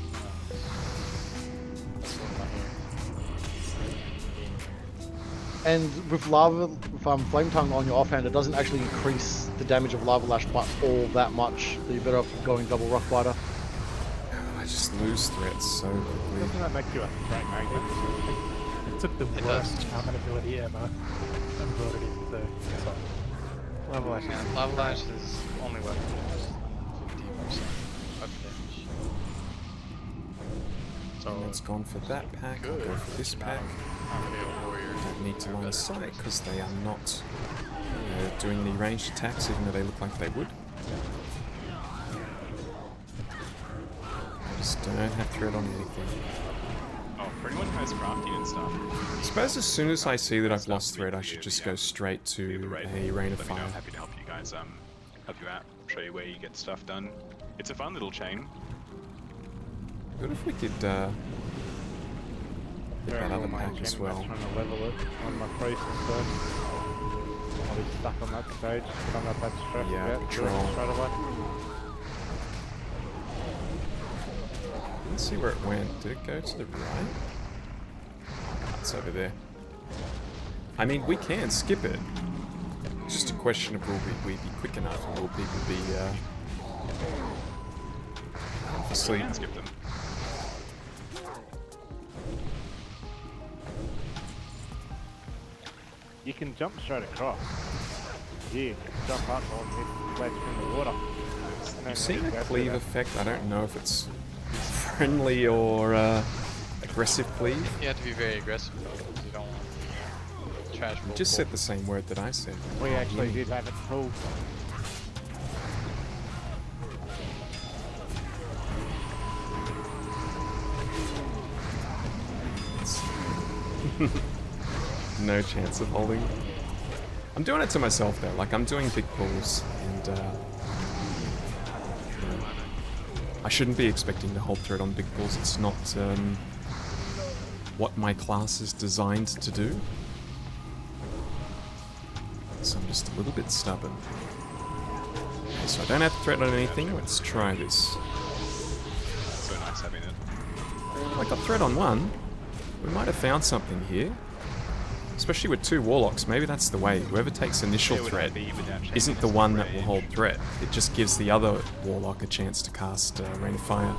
And with lava, with flame tongue on your offhand, it doesn't actually increase the damage of lava lash by all that much. So you're better off going double rock biter. I just lose threats so quickly. Doesn't that make you a threat magnet? It took the worst common ability ever and brought it into the song. Lava lash. Yeah, Lava Lash is only weapon damage, 50% weapon damage. So It's gone for that pack. I'll go for this pack. warrior. Don't need to line of sight because they are not doing any ranged attacks, even though they look like they would. I just don't have threat on anything. Oh, for anyone who has crafting and stuff. I suppose as soon as I see that I've lost threat, I should just go straight to the raid. a Rain of Let me know. Fire. I'm happy to help you guys. Help you out. Show you where you get stuff done. It's a fun little chain. Good if we could get that other pack as well. I'm trying to level it on my priest instead. I'll be stuck on that stage, but I'm not that stressed Yeah, about patrol. doing it straight away. Let's see where it went. Did it go to the right? It's over there. I mean, we can skip it. It's just a question of will we be quick enough, and will people be asleep? Can't skip them. You can jump straight across. Here, jump up on this ledge from the water. And then You've seen you the go through cleave that. effect? I don't know if it's friendly or aggressive cleave. You have to be very aggressive though, because you don't want to trash You just said the same word that I said. We actually did have it pulled. No chance of holding. I'm doing it to myself though. Like I'm doing big pulls, and I shouldn't be expecting to hold thread on big pulls. It's not what my class is designed to do. So I'm just a little bit stubborn. Okay, so I don't have threat on anything. Let's try this. So nice having it. I got threat on one. We might have found something here. Especially with two warlocks, maybe that's the way. Whoever takes initial Where would threat that be without changing isn't the this one that will range? hold threat. It just gives the other warlock a chance to cast Rain of Fire.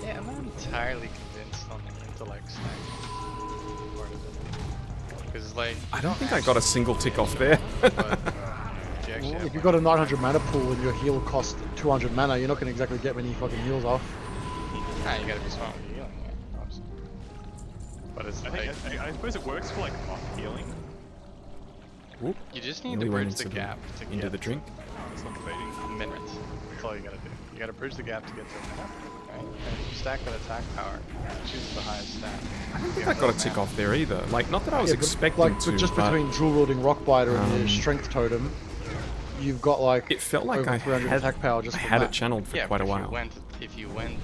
Yeah, I'm not entirely convinced on the intellect side part of it. Because like... I don't think I got a single tick off there. But you actually Well, have if you've got a 900 mana pool and your heal costs 200 mana, you're not going to exactly get many fucking heals off. Nah, you gotta be smart with healing, yeah, obviously. But it's like... I suppose it works for like off healing. Whoop. You just need Nearly to went bridge the into gap to into get the drink. It's not debating. minutes. That's all you gotta do. You gotta bridge the gap to get to a minute, right? And if you stack that attack power, choose the highest stat. I don't think I got a tick off there either. Like, not that I was Yeah, but, expecting like, to, but just but between dual wielding Rockbiter and um, your strength totem, you've got like it felt like over I 300 had, attack power just I from had that. it channeled for Yeah, quite a but while. if you went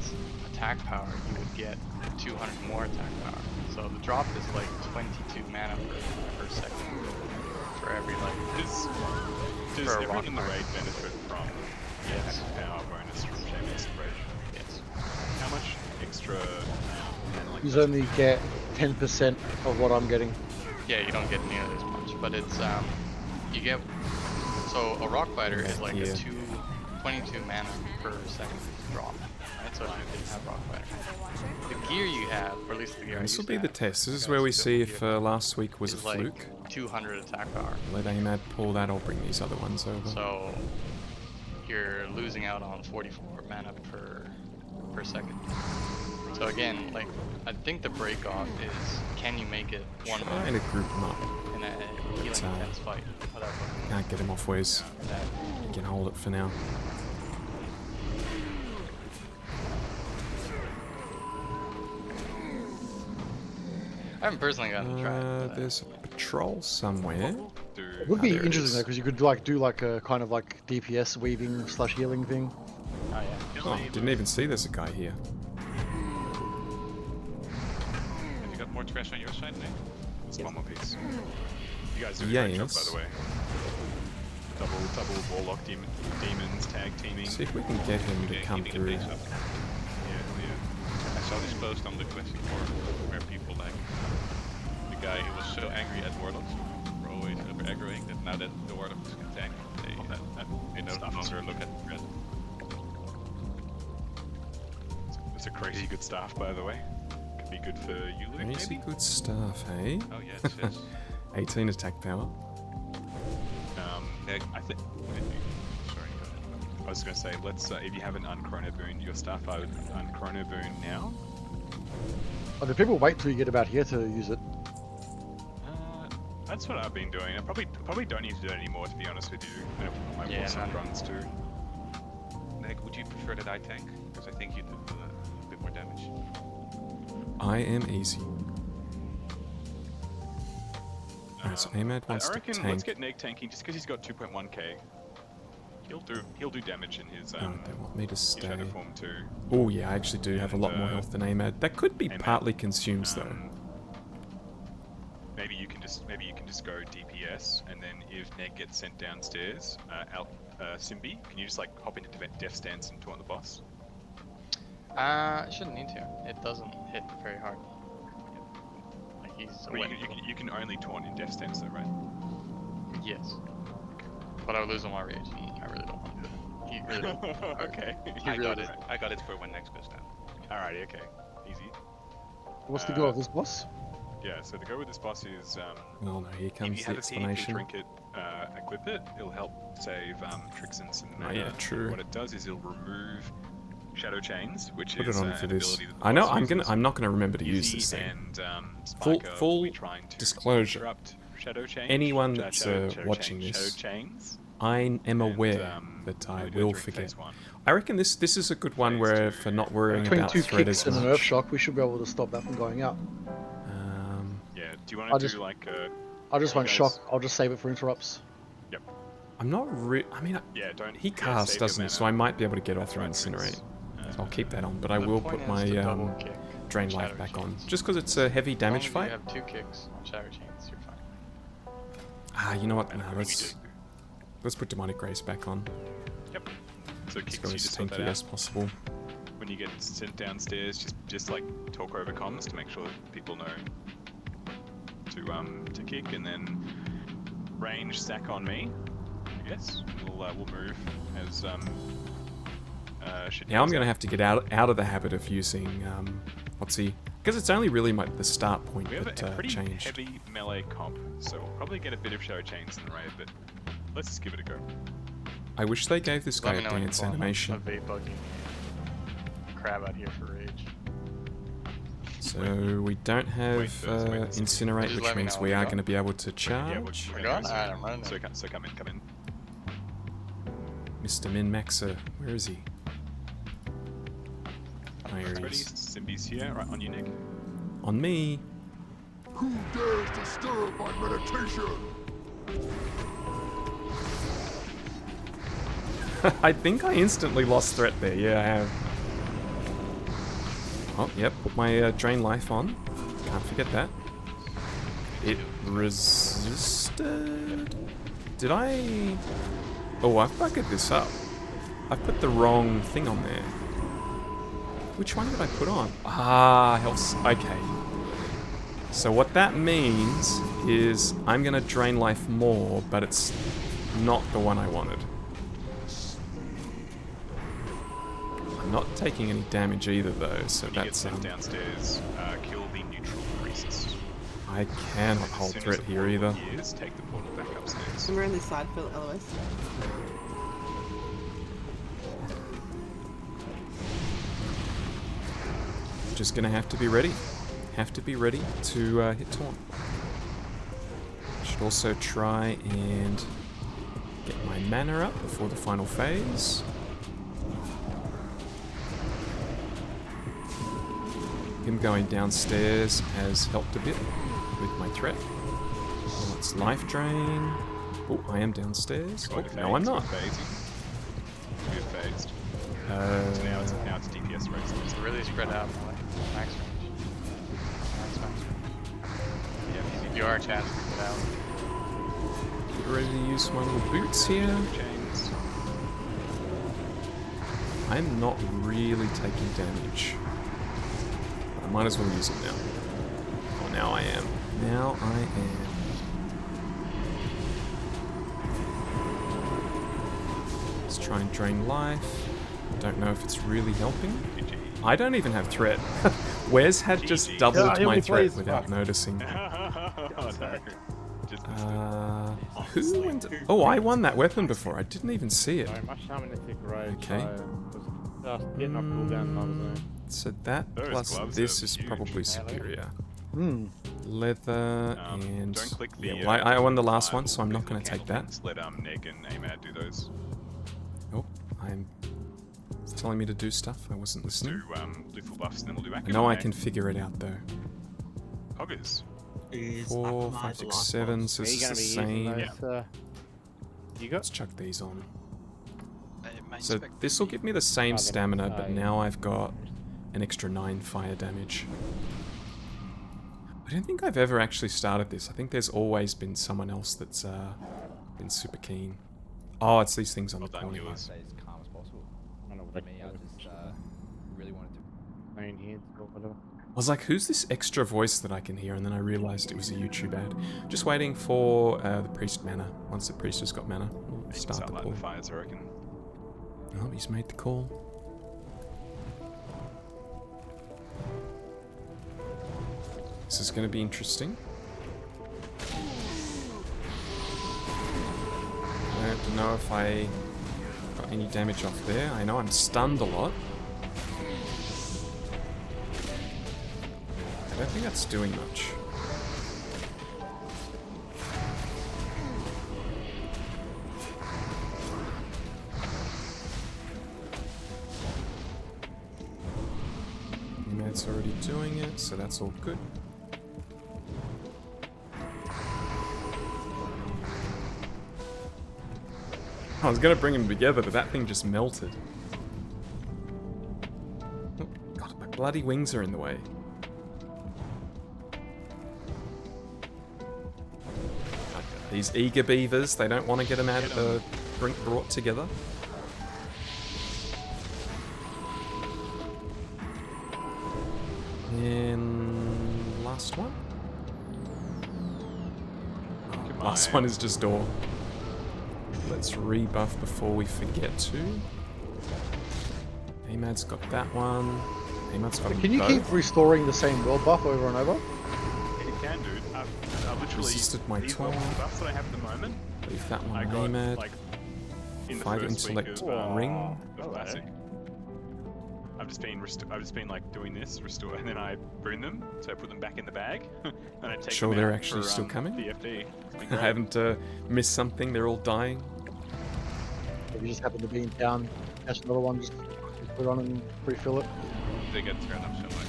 attack power, you would get 200 more attack power. So the drop is like 22 mana per second for every like. Does For a everyone rock in the fight. raid benefit from the attack power bonus from Shaman Separation? Yes. How much extra like You only get 10% of what I'm getting. Yeah, you don't get nearly as much, but it's you get so a rock biter is like Yeah. a 22 mana per second drop, right? So if you didn't have rock biter, the gear you have, or at least the gear I This will used be to the have, test. This is I where we still see have if gear, last week was a is like fluke. 200 attack power. Let AMAD pull that, I'll bring these other ones over. So you're losing out on 44 mana per second. So again, like I think the break off is can you make it one Trying minute to group them up. in a healing intense fight without looking Can't get him off ways. that. You can hold it for now. I haven't personally gotten to try it. but, There's a patrol somewhere. It would be there it interesting is. though, because you could like do like a kind of like DPS weaving / healing thing. Oh yeah. Oh, didn't even see there's a guy here. Have you got more trash on your side, Nick? It's one more piece. You guys do a Yeah, great job, by yes. the way. Double warlock demons tag teaming. See if we can get him to Yeah, come keeping the through. pace up. Yeah. I saw this post on the classic forum where people like guy who was so angry at Warlocks. We're always over aggroing that now that the Warlocks can tank, they no longer look at the threat. It's a crazy good staff, by the way. Could be good for you, Luke, Crazy maybe? good stuff, hey? Oh yes, yes. 18 attack power. I think. Sorry, go ahead. I was going to say, let's. If you haven't unchrono booned your staff, I would unchrono boon now. Oh, do people wait till you get about here to use it? That's what I've been doing. I probably don't need to do it anymore, to be honest with you. I don't my Yeah, Warsaw no. runs too. Neg, would you prefer that I tank? Because I think you do a bit more damage. I am easy. Alright, so Ahmad I wants to reckon tank. let's get Neg tanking just because he's got 2.1k. He'll do damage in his Oh, they want me to his stay. shadow form too. Oh yeah, I actually do have a lot more And, health than Ahmad. That could be Ahmad, partly consumes though. Maybe you can just go DPS, and then if Neg gets sent downstairs, Simbi, can you just like hop into death stance and taunt the boss? It shouldn't need to. It doesn't hit very hard. Like he's a Well, wet you can only taunt in death stance though, right? Yes. But I would lose on my rage, and I really don't want to do that. He really Okay. He really did. I got it for when next goes down. Alrighty, okay. Easy. What's the goal of this boss? Yeah, so the go with this boss is Oh no, here if comes you the have a PvP explanation. trinket, equip it, it'll help save Trixens and Oh, mana. yeah, true. What it does is it'll remove Shadow Chains, which Put is it on for an this. ability that the I know boss uses. I'm not gonna remember to use Izzy this thing. and Full- Spiker full will be trying to disclosure. disrupt Shadow Chains. Anyone that's watching Shadow this, Chains. I am And, aware that I we do it will during forget. phase 1. I reckon this is a good one Phase where 2. for not worrying Between about two thread kicks as and a nerf much. shock, we should be able to stop that from going out. Yeah, do you I'll want to just- do like a... I just won't guys- shock. I'll just save it for interrupts. Yep. I'm not I mean, Yeah, don't... he yeah, casts, save your doesn't he? mana. So I might be able to get off That's and right, incinerate. Prince. So I'll keep that on, but I The will point put is my to double kick drain Shadow life back on, Chains. just because it's a heavy damage As long fight. as you have 2 kicks on Shadow Chains, you're fine. Ah, you know what? And No, what do we let's put demonic grace back on. Yep. So Let's kicks, go you as just sort tanky that as out. possible. When you get sent downstairs, just like talk over comms to make sure that people know to kick, and then range sack on me. I guess we'll move as shit Now I'm goes gonna out. have to get out of the habit of using what's he? Because it's only really the start point We have that a pretty changed. heavy melee comp, so we'll probably get a bit of Shadow Chains in the raid, but let's just give it a go. I wish they gave this guy Let a me know when dance you pull animation. a vape buggy crab out here for rage. So we don't have wait first, wait a second. incinerate, Just which let me means know we when are you going to be able to Yeah, charge. We're gone? Alright, I'm running. So come in. Mr. Min Maxer, where is he? Oh, here It's he ready. is. Simbi's here, right on you, Nick. On me. Who dares disturb my meditation? I think I instantly lost threat there. Yeah, I have. Oh, yep. Put my drain life on. Can't forget that. It resisted. Did I? Oh, I've bugged this up. I put the wrong thing on there. Which one did I put on? Ah, health. Okay. So what that means is I'm gonna drain life more, but it's not the one I wanted. I'm not taking any damage either though, so When you get that's sent downstairs, kill the neutral priests. I cannot As hold soon as threat the here portal either. appears, take the portal back upstairs. I'm really sad for LOS. Just gonna have to be ready. Have to be ready to hit taunt. Should also try and get my mana up before the final phase. Him going downstairs has helped a bit with my threat. Oh, it's life drain. Oh, I am downstairs. Oh, no, I'm not. We're phased. So now it's DPS race. It's really spread out, like max range. Max range. Yeah, you are a chance to get out. Get ready to use my little boots here. Chains. I'm not really taking damage. I might as well use it now. Oh, now I am. Now I am. Let's try and drain life. Don't know if it's really helping. I don't even have threat. Wes had just doubled my threat without noticing. Who went? Oh, I won that weapon before. I didn't even see it. Okay. So that plus this is probably superior. Leather and Don't click the, yeah. Well, I won the last one, so I'm not going to take that. Let Neg and Amad do those. Oh, it's telling me to do stuff. I wasn't listening. Do full buffs, and then we'll do back. I know I can figure it out though. Hoggers. 4, 5, 6, 7. So it's the same. You got? Let's chuck these on. So this will give me the same stamina, but now I've got an extra 9 fire damage. I don't think I've ever actually started this. I think there's always been someone else that's been super keen. Oh, it's these things on the corner. Stay as calm as possible. For me, I just really wanted to. I was like, who's this extra voice that I can hear? And then I realized it was a YouTube ad. Just waiting for the priest mana. Once the priest has got mana, we'll start the call. Fires, I reckon. Oh, he's made the call. This is going to be interesting. I don't know if I got any damage off there. I know I'm stunned a lot. I don't think that's doing much. It's already doing it, so that's all good. I was gonna bring them together, but that thing just melted. Oh, God, my bloody wings are in the way. These eager beavers, they don't want to get them out brought together. And last one? Oh, last one is just door. Let's rebuff before we forget to. Amad's got that one. Amad's got them Can you both. keep restoring the same world buff over and over? You can, dude. I literally Resisted my these taunt. buffs that I have at the moment. Leave that one I on got Amad. like in the 5 first week intellect of, ring. of classic. I've just been like doing this, restore, and then I bring them, so I put them back in the bag, and I take Sure them they're out actually for, still coming? BFD. I haven't missed something, they're all dying. If you just happen to be in town, catch another one, just put it on and refill it. They get thrown up so much.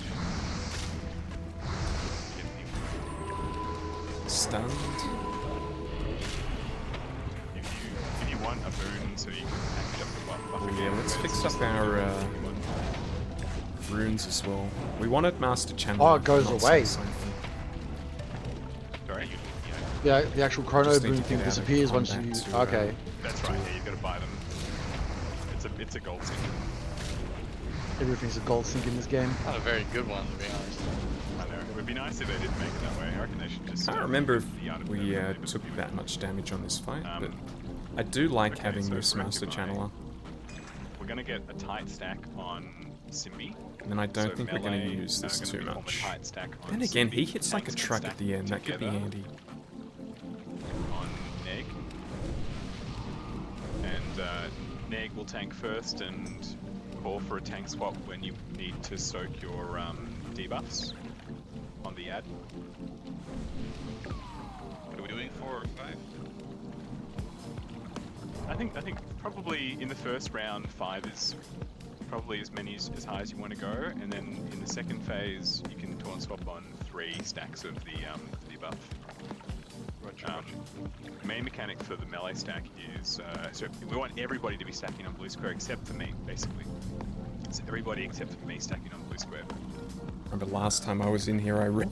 Stunned. If you want a boon, so you can package up the buff. Oh yeah, let's fix up our runes as well. We wanted Master Channel. Oh, it goes away. Sorry. Yeah, the actual chrono Just need boom to thing get out of disappears once combat you. to, Okay. That's right. Yeah, you've got to buy them. It's a gold sink. Everything's a gold sink in this game. Not a very good one, to be honest. I know. It would be nice if they didn't make it that way. I reckon they should just. I don't remember if we took that much damage on this fight, but I do like having so this Master Channeler. We're gonna get a tight stack on Simbi. And I don't So think we're going to melee, use this gonna too be on the much. tight stack on Then again, he Simbi, hits like a tanks truck stack at the end. That could be together handy. On Neg. And Neg will tank first and call for a tank swap when you need to soak your debuffs on the ad. What are we doing? 4 or 5? I think probably in the first round 5 is probably as many as high as you want to go, and then in the second phase you can taunt swap on 3 stacks of the debuff. Main mechanic for the melee stack is so we want everybody to be stacking on blue square except for me, basically. So everybody except for me stacking on blue square. Remember last time I was in here, I ran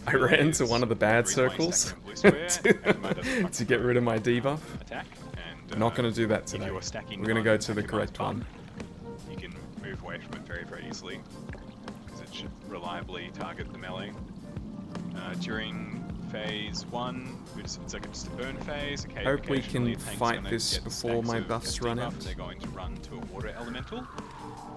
I ran to one of the bad circles to get rid of my debuff. Attack, and Not going to do that today. you're stacking We're going to go on to the correct one. You can move away from it very, very easily because it should reliably target the melee. During phase 1, it's like just a burn phase. Okay, Hope we occasionally can tank's fight gonna this get before stacks my of buffs SD run buff, out. and they're going to run to a water elemental.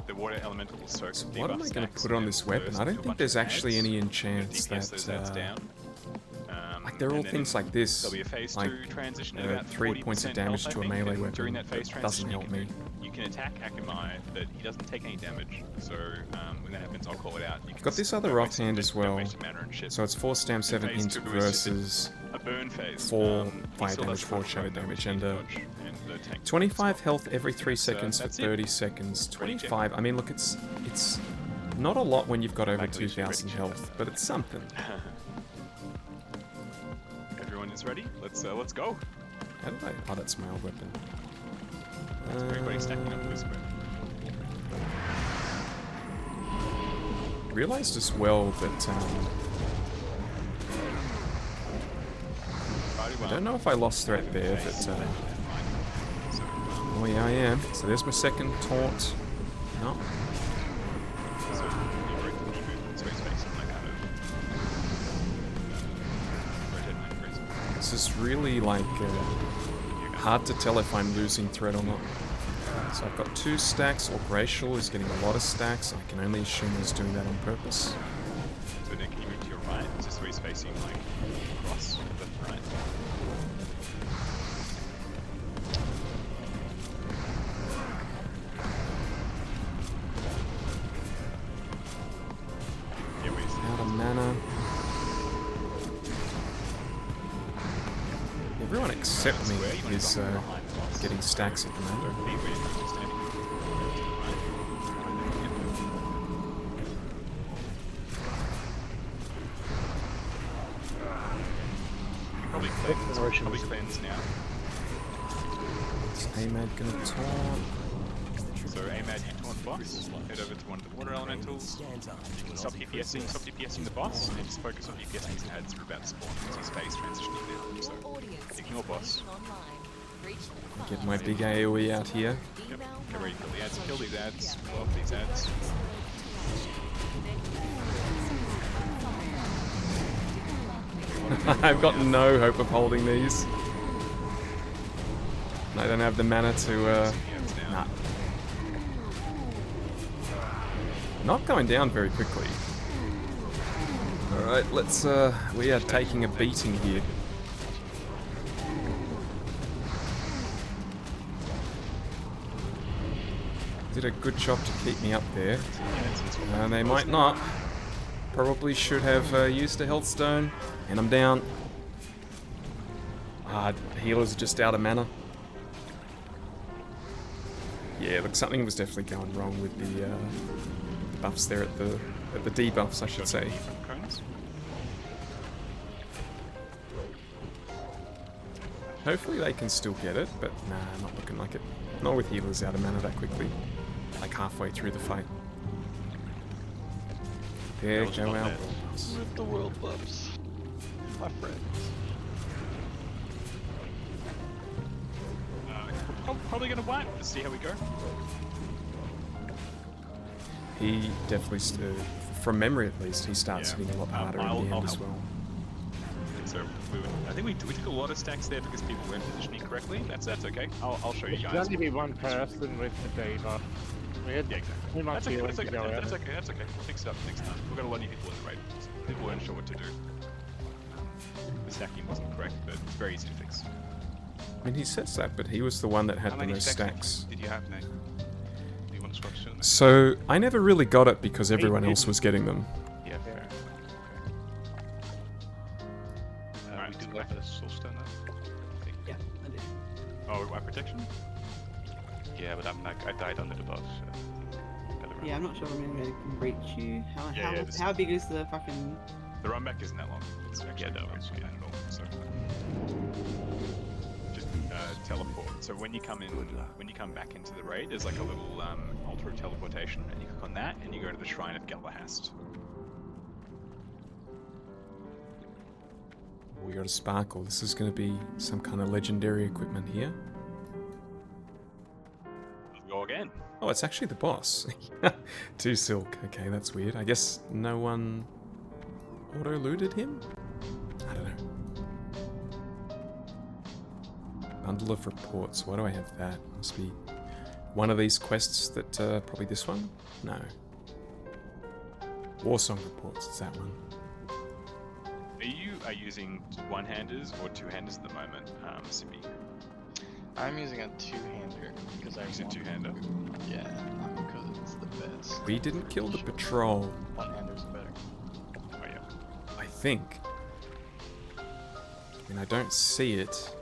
The water elemental will soak So the what am debuff I going to stacks put and on then this weapon? burst I don't into a think bunch there's of actually ads. any Gonna enchants DPS those ads that... down. Like, they're all And then things like this. There'll be a phase Like, 2 transition at about 3 points of 40% damage health, to I a think, melee and weapon. During that phase That doesn't transition, help me. you can attack Akamai, but he doesn't take any damage. So when that happens, I'll call it out. You I've can got this just other don't waste- offhand as don't well. waste your mana and shit. So it's 4 stam, 7 phase int 2 is just versus a burn phase. 4 He fire still damage, does 4 full shadow burn damage, speed and dodge, and the tank 25 health every 3 That's, seconds for that's it. 30 seconds. Pretty 25, I mean, look, it's not a lot when you've got over Back to these 2,000 rich. health, but it's something. Everyone is ready. Let's go. How did I... Oh, that's my old weapon. Everybody's stacking up this way. Realised as well that... I don't know if I lost threat there, but... oh yeah, I am. So there's my second taunt. No. This is really, like, hard to tell if I'm losing threat or not. So I've got 2 stacks. Operational is getting a lot of stacks. I can only assume he's doing that on purpose. So then can you move to your right? Just where he's facing, like, across the right. Out of mana. Everyone except me is getting stacks at the moment. Probably cleanse now. Is AMAD gonna taunt? So AMAD, you taunt boss, head over to one of the water elementals, you can stop DPSing the boss, and just focus on DPSing his ads for about spawn, because he's phase transitioning now, so ignore boss. Get my big AoE out here. Yep, get ready for the ads, kill these ads, blow up these ads. I've got no hope of holding these. I don't have the mana to, nah. Not going down very quickly. Alright, let's, we are taking a beating here. Did a good job to keep me up there. They might not. Probably should have used a health stone. And I'm down. Healers are just out of mana. Yeah, look, something was definitely going wrong with the buffs there at the debuffs, I should say. Hopefully they can still get it, but nah, not looking like it. Not with healers out of mana that quickly. Like halfway through the fight. There go our world buffs. With the world buffs, my friends. Probably gonna wipe. Let's see how we go. He definitely, from memory at least, he starts hitting a lot harder in the end as well. So I think we took a lot of stacks there because people weren't positioning correctly. That's okay. I'll show you guys. There's only be one person with the debuff. Yeah, exactly. Too much healing to go out. That's okay. We'll fix it up next time. We've got a lot of people in the raid. People weren't sure what to do. The stacking wasn't correct, but it's very easy to fix. I mean, he says that, but he was the one that had the most stacks. Did you have, Nate? Do you want to swap soon? So, I never really got it because everyone else was getting them. Yeah, fair. Alright, we do have a soul stone now. Yeah, I do. Oh, my protection? Yeah, but I died under the boss. So Yeah, I'm not sure I'm gonna reach you. Yeah, How big is the fucking... The run back isn't that long. It's actually not at all. So just teleport. So when you come back into the raid, there's like a little altar of teleportation, and you click on that, and you go to the Shrine of Galahast. We got a sparkle. This is going to be some kind of legendary equipment here. Go again. Oh, it's actually the boss. 2 silk. Okay, that's weird. I guess no one... auto-looted him? I don't know. Bundle of reports. Why do I have that? Must be one of these quests that, probably this one? No. Warsong reports, it's that one. Are you using one-handers or two-handers at the moment, Sippy? I'm using a two-hander because I Using two-hander. Yeah, because it's the best. We didn't kill the patrol. One-hander's better. Oh yeah. I think. And I don't see it.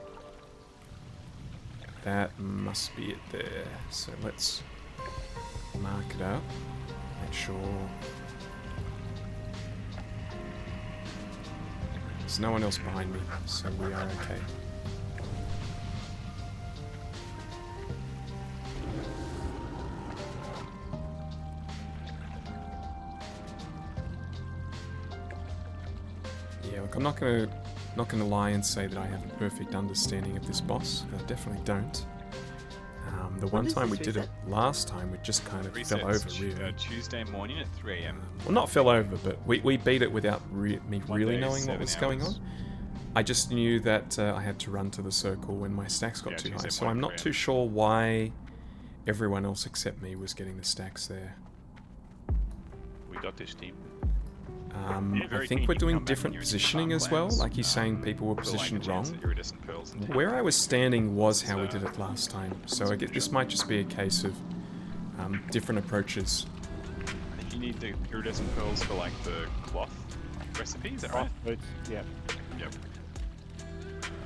That must be it there. So let's mark it up. Make sure. There's no one else behind me, so we are okay. Yeah, look, I'm not gonna lie and say that I have a perfect understanding of this boss. I definitely don't. The one time we did it last time, we just kind of fell over, really. Tuesday morning at 3 AM. Well, not fell over, but we beat it without me really day, knowing what 7 was going on. hours. I just knew that I had to run to the circle when my stacks got too high, Tuesday so I'm morning, not too sure why everyone else except me was getting the stacks there. We got this team. I think we're doing different positioning as well, like he's saying people were positioned wrong. Where I was standing was how we did it last time, so I guess this might just be a case of different approaches. I think you need the iridescent pearls for like the cloth recipe, is that right? Boots, yeah. Yep.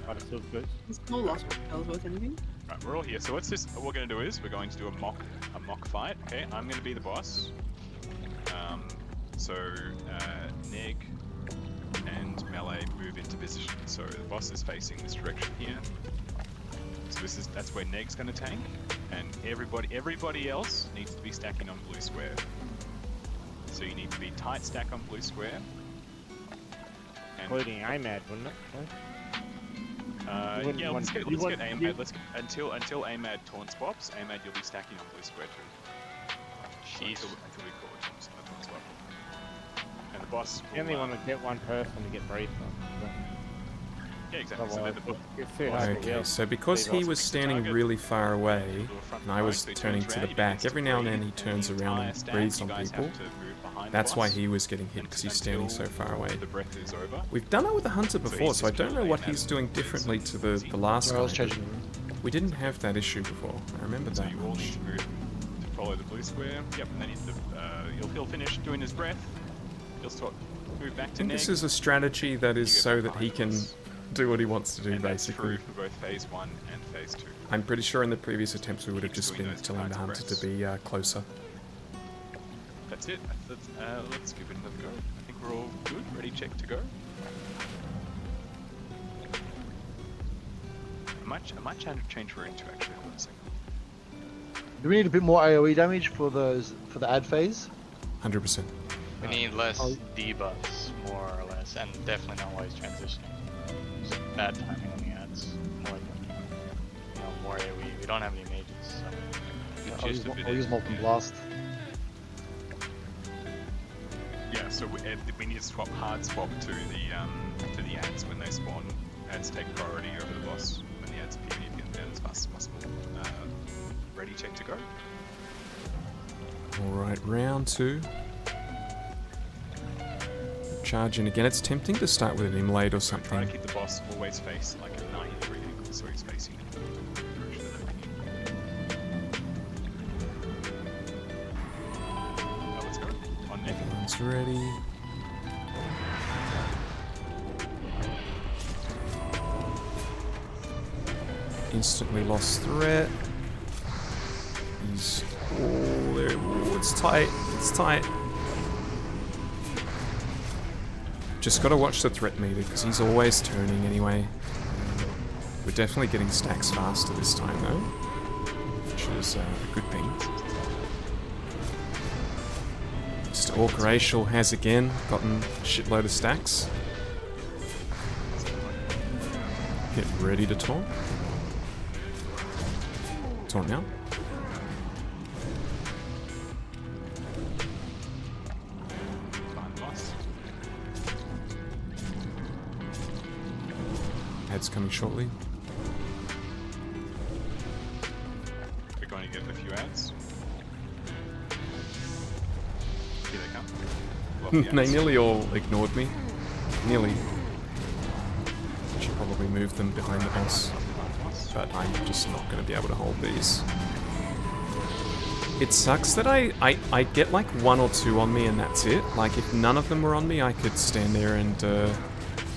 Other silk boots. There's no lost spells worth anything. Right, we're all here. So what's this? What we're going to do is we're going to do a mock fight. Okay, I'm going to be the boss. So Neg and Melee move into position. So the boss is facing this direction here. So that's where Neg's going to tank, and everybody else needs to be stacking on blue square. So you need to be tight stack on blue square. Including AMAD, wouldn't it? Yeah, let's get AMAD. Until AMAD taunt swaps, AMAD you'll be stacking on blue square too. Jeez. Until we call it taunt swap. And the boss You only want to get one person to get briefed on. Yeah, exactly. So It's too hard to Okay, heal. so because he was standing really far away, and I was turning to the back, every now and then he turns around and breathes on people. That's why he was getting hit, because he's standing so far away. The breath is over. We've done it with the Hunter before, so I don't know what he's doing differently to the last I was time. changing the room. We didn't have that issue before. I remember So that you all much. need to move to follow the blue square. Yep, and then he'll finish doing his breath. He'll start move back I to think Neg. this is a strategy that is so that he can do what he wants to do, and that's basically. true for both phase 1 and phase 2. I'm pretty sure in the previous attempts we would have just been telling the Hunter to be closer. That's it. Let's give it another go. I think we're all good. Ready, check to go. I might change we're into actually. Hold on a second. Do we need a bit more AoE damage for the ad phase? 100%. We need less debuffs, more or less, and definitely not while he's transitioning. Just bad timing on the ads. More than, more AoE. We don't have any mages, so. I'll use Molten Blast. Yeah, so we need to hard swap to the ads when they spawn. Ads take priority over the boss when the ads appear. You can get as fast as possible. Ready, check to go. Alright, round 2. Charge in again. It's tempting to start with an immolate or Try something. to keep the boss always face like a 90-degree angle, so he's facing the direction that let's go. On Neg. Everyone's ready. Instantly lost threat. He's... Oh, there. Oh, it's tight. It's tight. Just gotta watch the threat meter, because he's always turning anyway. We're definitely getting stacks faster this time, though. Which is a good thing. Mr. Orc Racial has again gotten a shitload of stacks. Get ready to taunt. Taunt now. ads coming shortly. We're going to get a few ads. Here they come. Love the They ads. nearly all ignored me. Nearly. Should probably move them behind the boss. But I'm just not going to be able to hold these. It sucks that I get like 1 or 2 on me and that's it. Like if none of them were on me, I could stand there and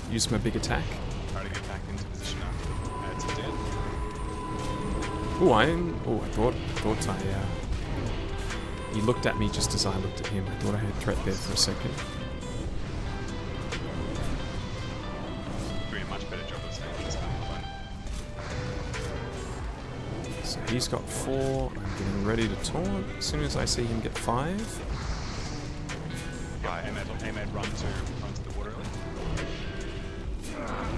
use my big attack. Try to get back into position after ads are dead. Oh, I thought he looked at me just as I looked at him. I thought I had threat there for a second. Doing a much better job of staying in this battle. So he's got 4. I'm getting ready to taunt as soon as I see him get 5. Right, Ahmed run to the water early.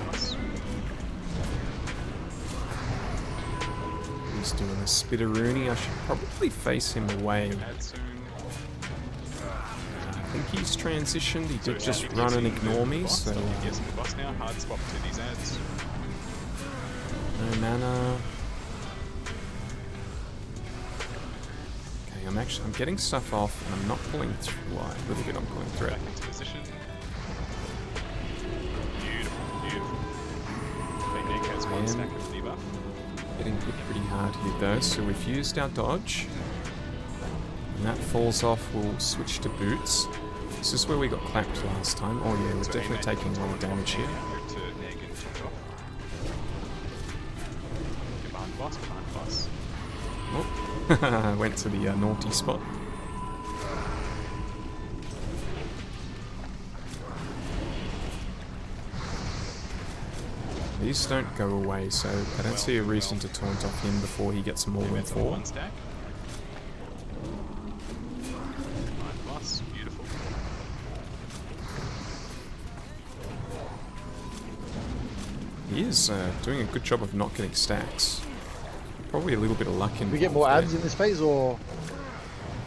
Nice. He's doing a spitteroony. I should probably face him away. Ad soon. I think he's transitioned. He did So just now run and you can ignore see me, the boss. so Yes, the boss now. Hard swap to these ads. no mana. Okay, I'm getting stuff off, and I'm not pulling through. Well, a little bit I'm pulling through. Back into position. Beautiful. Big Nick has 1 stack of debuff. Getting hit pretty hard here though, so we've used our dodge. When that falls off, we'll switch to boots. This is where we got clapped last time. Oh yeah, we're So definitely Ahmed taking a lot of damage here. To Neg and took off. Get behind the boss, behind the boss. Oh, went to the naughty spot. These don't go away, so I don't see a reason to taunt off him before he gets more than Ahmed's on 4. 1 stack. Behind the boss, beautiful. He is doing a good job of not getting stacks. Probably a little bit of luck in. We get more ads in this phase, or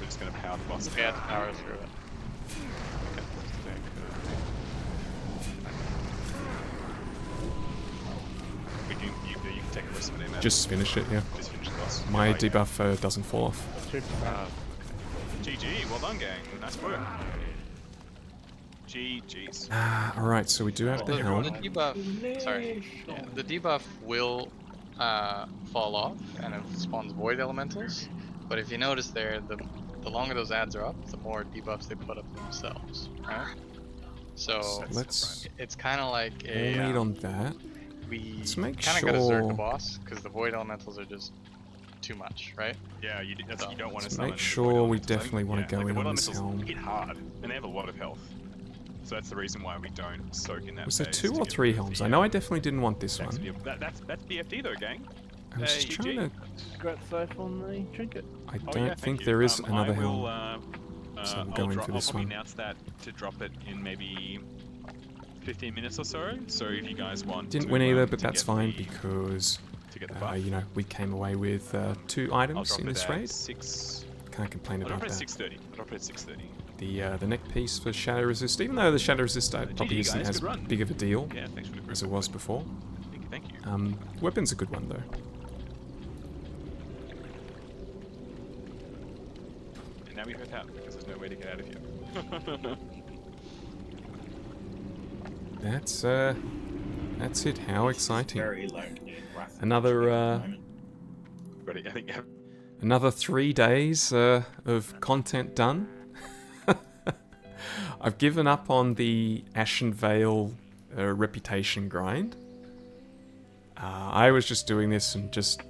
We're just going to power the boss. Yeah, power through it. You can take a risk with him. Just finish it, yeah. Just finish the boss. My Yeah, debuff doesn't fall off. GG, well done, gang. Nice work. GG's. Alright, so we do have the The helm. debuff, sorry, yeah, the debuff will fall off and it spawns void elementals. But if you notice there, the longer those ads are up, the more debuffs they put up themselves, right? So Let's it's kind of like all a meet on that. we Let's make kind of gotta zerg the sure. boss because the void elementals are just too much, right? Yeah, you don't want to Let's summon make sure we void elementals. definitely want Yeah, to go like in the on void this elementals helm. hit hard, and they have a lot of health. So that's the reason why we don't soak in that. Was there phase 2 to or get 3 rid of helms? the, I know I definitely didn't want this that's one. that's BFD though, gang. I was just trying to. Scratch safe on the trinket. I Oh, don't yeah, think thank there you. is I another will, helm. So we'll I'll go in for this I'll probably one. announce that to drop it in maybe 15 minutes or so. So if you guys want Didn't to, win either, to but that's get fine the- because to get the buff. you know, we came away with 2 I'll items drop in it this at raid. 6. Can't complain I'll drop about it at that. 6:30. I'll drop it at 6:30. The neck piece for Shadow Resist, even though the Shadow Resist probably GG isn't guys, as good run. big of a deal Yeah, thanks for the as group. it was before. Thank you. Weapon's a good one though. And now we hurt out because there's no way to get out of here. That's it. How exciting! Very lonely. Another Ready? I think. another 3 days of content done. I've given up on the Ashen Veil reputation grind. I was just doing this and just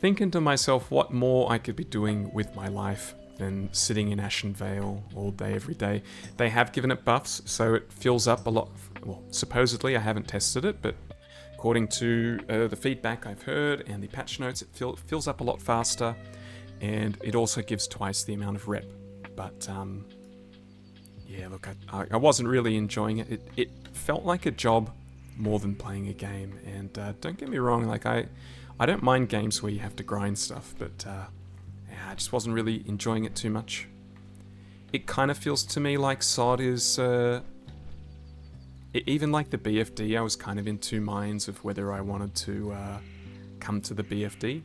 thinking to myself what more I could be doing with my life than sitting in Ashen Veil all day, every day. They have given it buffs, so it fills up a lot. Well, supposedly, I haven't tested it, but according to the feedback I've heard and the patch notes, it fills up a lot faster, and it also gives twice the amount of rep. But yeah, look, I wasn't really enjoying it. It felt like a job more than playing a game. And don't get me wrong, like I don't mind games where you have to grind stuff, but yeah, I just wasn't really enjoying it too much. It kind of feels to me like SOD is even like the BFD, I was kind of in two minds of whether I wanted to come to the BFD.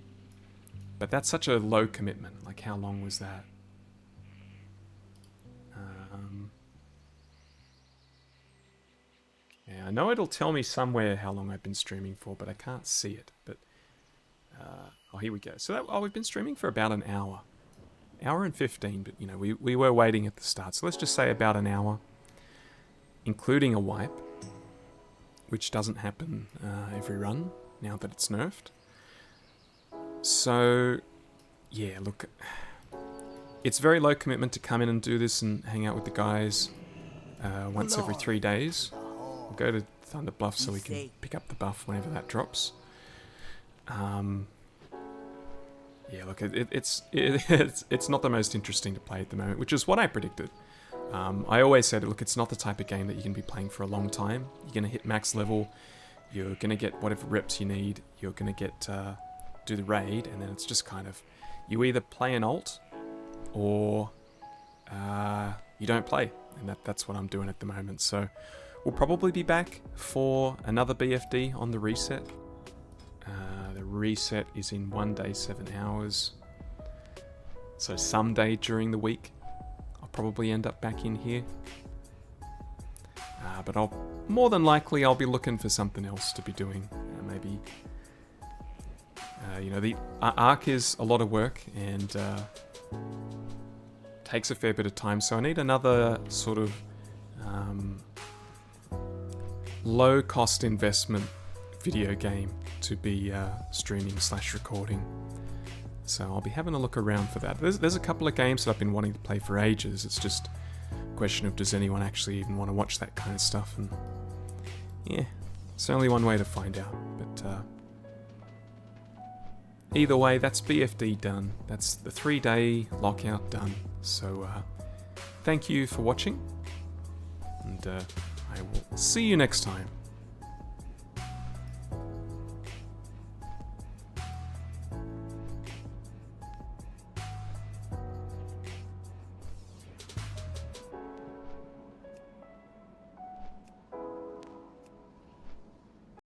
But that's such a low commitment. Like, how long was that? Yeah, I know it'll tell me somewhere how long I've been streaming for, but I can't see it. But oh, here we go. So we've been streaming for about an hour. Hour and 15, but you know, we were waiting at the start. So let's just say about an hour, including a wipe, which doesn't happen every run now that it's nerfed. So, yeah, look, it's very low commitment to come in and do this and hang out with the guys once every 3 days. We'll go to Thunder Bluff so we can pick up the buff whenever that drops. Yeah, look, it's not the most interesting to play at the moment, which is what I predicted. I always said, look, it's not the type of game that you can be playing for a long time. You're going to hit max level, you're going to get whatever reps you need, you're going to get do the raid, and then it's just kind of, you either play an ult, or you don't play, and that's what I'm doing at the moment. So we'll probably be back for another BFD on the reset. The reset is in 1 day, 7 hours. So someday during the week, I'll probably end up back in here. But more than likely, I'll be looking for something else to be doing. Maybe, you know, the Arc is a lot of work and takes a fair bit of time. So I need another sort of low-cost investment video game to be streaming/recording. So I'll be having a look around for that. There's a couple of games that I've been wanting to play for ages. It's just a question of, does anyone actually even want to watch that kind of stuff? And yeah, it's only one way to find out. But either way, that's BFD done. That's the 3-day lockout done. So thank you for watching, and I will see you next time.